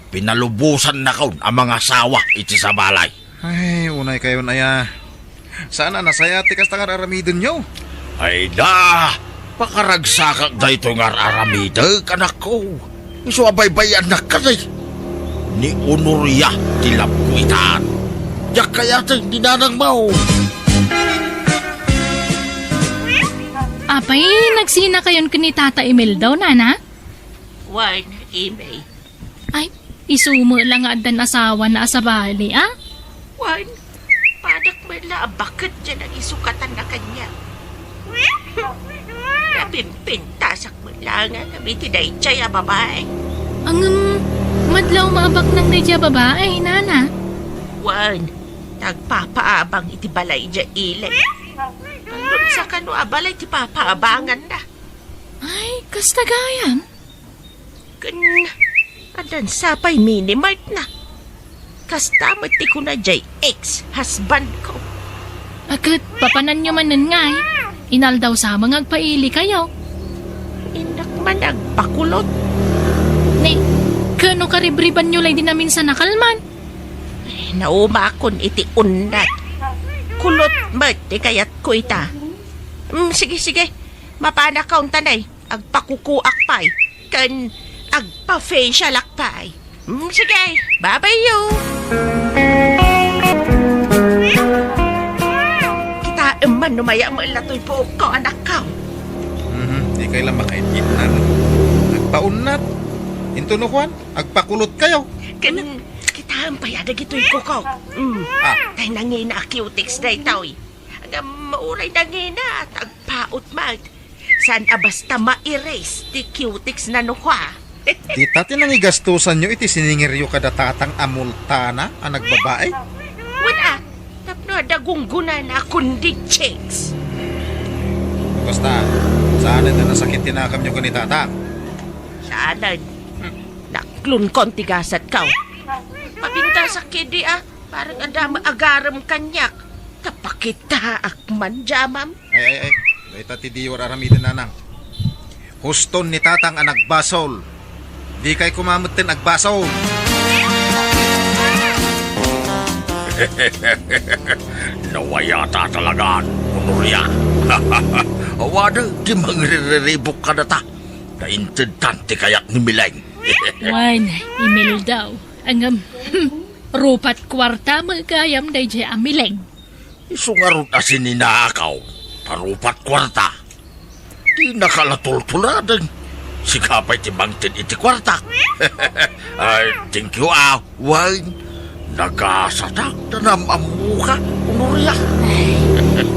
Pinalubusan na kaun ang mga asawa iti sa balay. Ay, unay kayo na ya. Sana nasaya tikas tangar aramidin nyo. Ay da, pakaragsakak da ito nga aramidag, anak ko. Iso abay-bay anak ka day. Ni Honoria, tilap ko itaan. Yak kaya tayo dinanang mo. Apay, nagsina kayon kini Tata Imeldo, nana? Wan, Imay. Ay, isumo lang nga adan asawa na asabali, Wan, padak mala bakit dyan ang isukatan na kanya. Napimpintasak mo lang nga kami tinaychay a babae. Ang madlaw maabak ng nadya babae, nana. Wan, nagpapaabang iti balay dya ilay. Palun sa kano abalay ti papaabangan na. Ay, kastagayan. Adan sapay minimart na. Kastamot ti ko na jay ex-husband ko. Agad, papanan nyo manan ngay. Inal daw sa mga agpaili kayo. Inak man nagpakulot. Ni, kano karibriban nyo lang din namin sa nakalman. Naumakon iti undat. Kulot mat ti kayat ko ita. Sige. Mapanakaw tanay. Agpakukuak pay. Kan agpa-facial akpay. Sige, bye-bye you. Kita man numaya mo ilatoy po ko anak ka. Di kayo lang makainit na. Nagpaunat. Into no, Juan, agpakulot kayo. Kan kita ang payadag ito'y ko ko. Tay nangina cutics na itaw. Ang mauray nangina at agpaot mag. San basta ma-erase ti cutics na nukwa. Di tati nang igastusan nyo iti siningiryo kada tatang amultana ang nagbabae. Wala, tapno dagungguna na kundi chicks. Basta, saan ito nasakit tinakam nyo ni tatang? Saanan, naklun konti gasat ka. Pabinta sa kidi parang adama agaram kanyak. Kapakita akman jamam. Ay. Dahil tati diwar aramidan nanang. Huston ni tatang ang nagbasol. Di kay kumamutin agbasol. Nawayata talagaan, Honoria. Awada, di mangriribok ka na ta. Naintintante kayak ni Mileng. Wan, email daw. Ang rupat kwarta magayam day jay amileng. Isungarot na sininakaw. Tarupat kwarta. Di nakalatultuladan. Sikapay tibangtin iti kwarta. Ay, thank you, Wine. Nagasatak na namamuka, Honoria.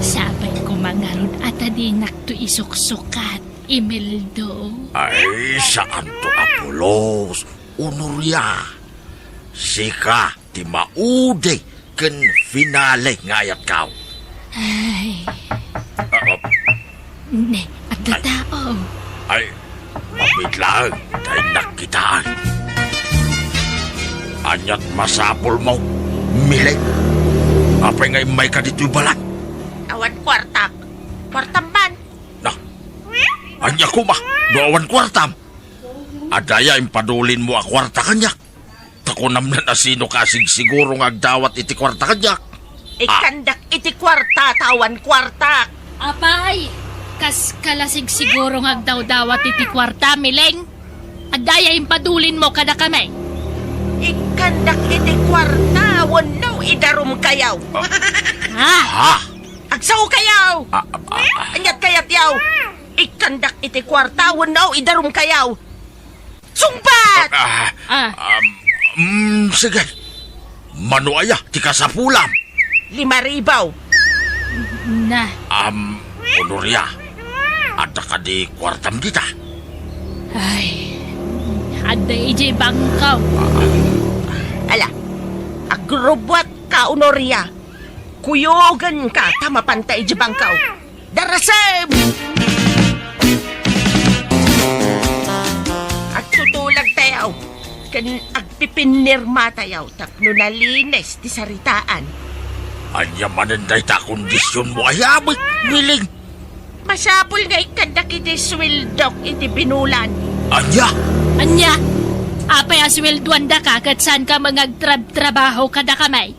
Sabay ko mangarod at di nakto isuksukat, Imeldo. Ay, saan to Apolos, Honoria? Sika, ti maude, ken finale ngayat kaw. Ay, ne, at tao. Ay, mabiglaan, dahil nakitaan. Anyat masapol mo, Mileng. Apay ngay may ka dito'y balat. Awan kwartak. Kwartam man. Na, anya ko ma, doawan kwartam. Adaya impadulin mo a kwarta kanyak. ako namnan na sino kasig siguro nga agdawat iti kwarta kanyak. Ikandak iti kwarta, tawan kwarta. Apay, kas kalasig siguro nga agdaw-dawat iti kwarta, mileng. Adaya impadulin mo kada kami. Ikandak iti kwarta, wano idarum kayaw. Ha? Ha? Agsaw kayaw! Anyat kayat yaw! Ikandak iti kwarta, wano idarum kayaw. Sumpat! Sige. Manuaya, ti kasapulam. 5,000. Na. Honoria. Ada ka di kwartam kita. Ay. Ada iji bangkaw. Ala, agrobwat ka, Honoria. Kuyogan ka, tama pantay di bangkaw. Darasem! At tutulag tayaw. Kan agpipinirma tayaw. Tapno nalinis ti saritaan. Anya mananday ta kondisyon mo ayabit, miling. Masapul nga ikandak iti swildok iti binulan. Anya? Anya, apay aswelduan da ka kat saan ka mangagtrabaho kada kamay?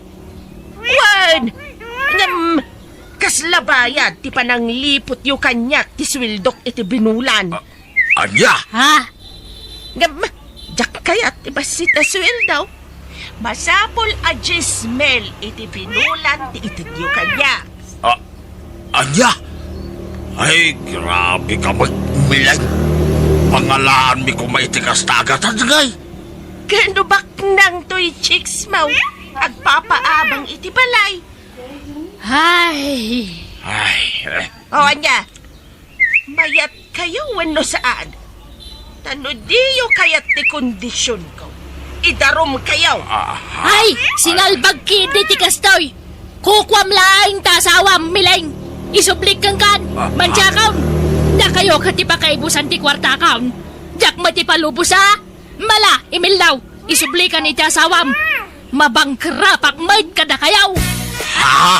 Wan! Ngam, kaslabayad ti panang lipot yu kanyak ti swildok iti binulan. Anya? Ha? Ngam, jak kayat ibasit na sweldaw. Masapol a gismel iti binulan ti itigyo kanyak. Anya? Ay, grabe ka magmilang. Pangalaan mi kumaitikas tagatan ngay. Kano baknang to'y chicks mau, agpapaabang iti balay. Ay. O anya, mayat kayo wano saan. Tano diyo kayat ti kondisyon ko. Idarom kayo. Ay, sinalbag kidi ti kastoy. Kukwam laing tasawam, mileng. Isublik kang kan, mansyakaw. Na kayo katipa kaibusan ti kwarta kaon. Jak mati palubos ha. Mala, imil daw. Isublikan ni tasawam. Mabangkrapak maid kada kayaw. Ha?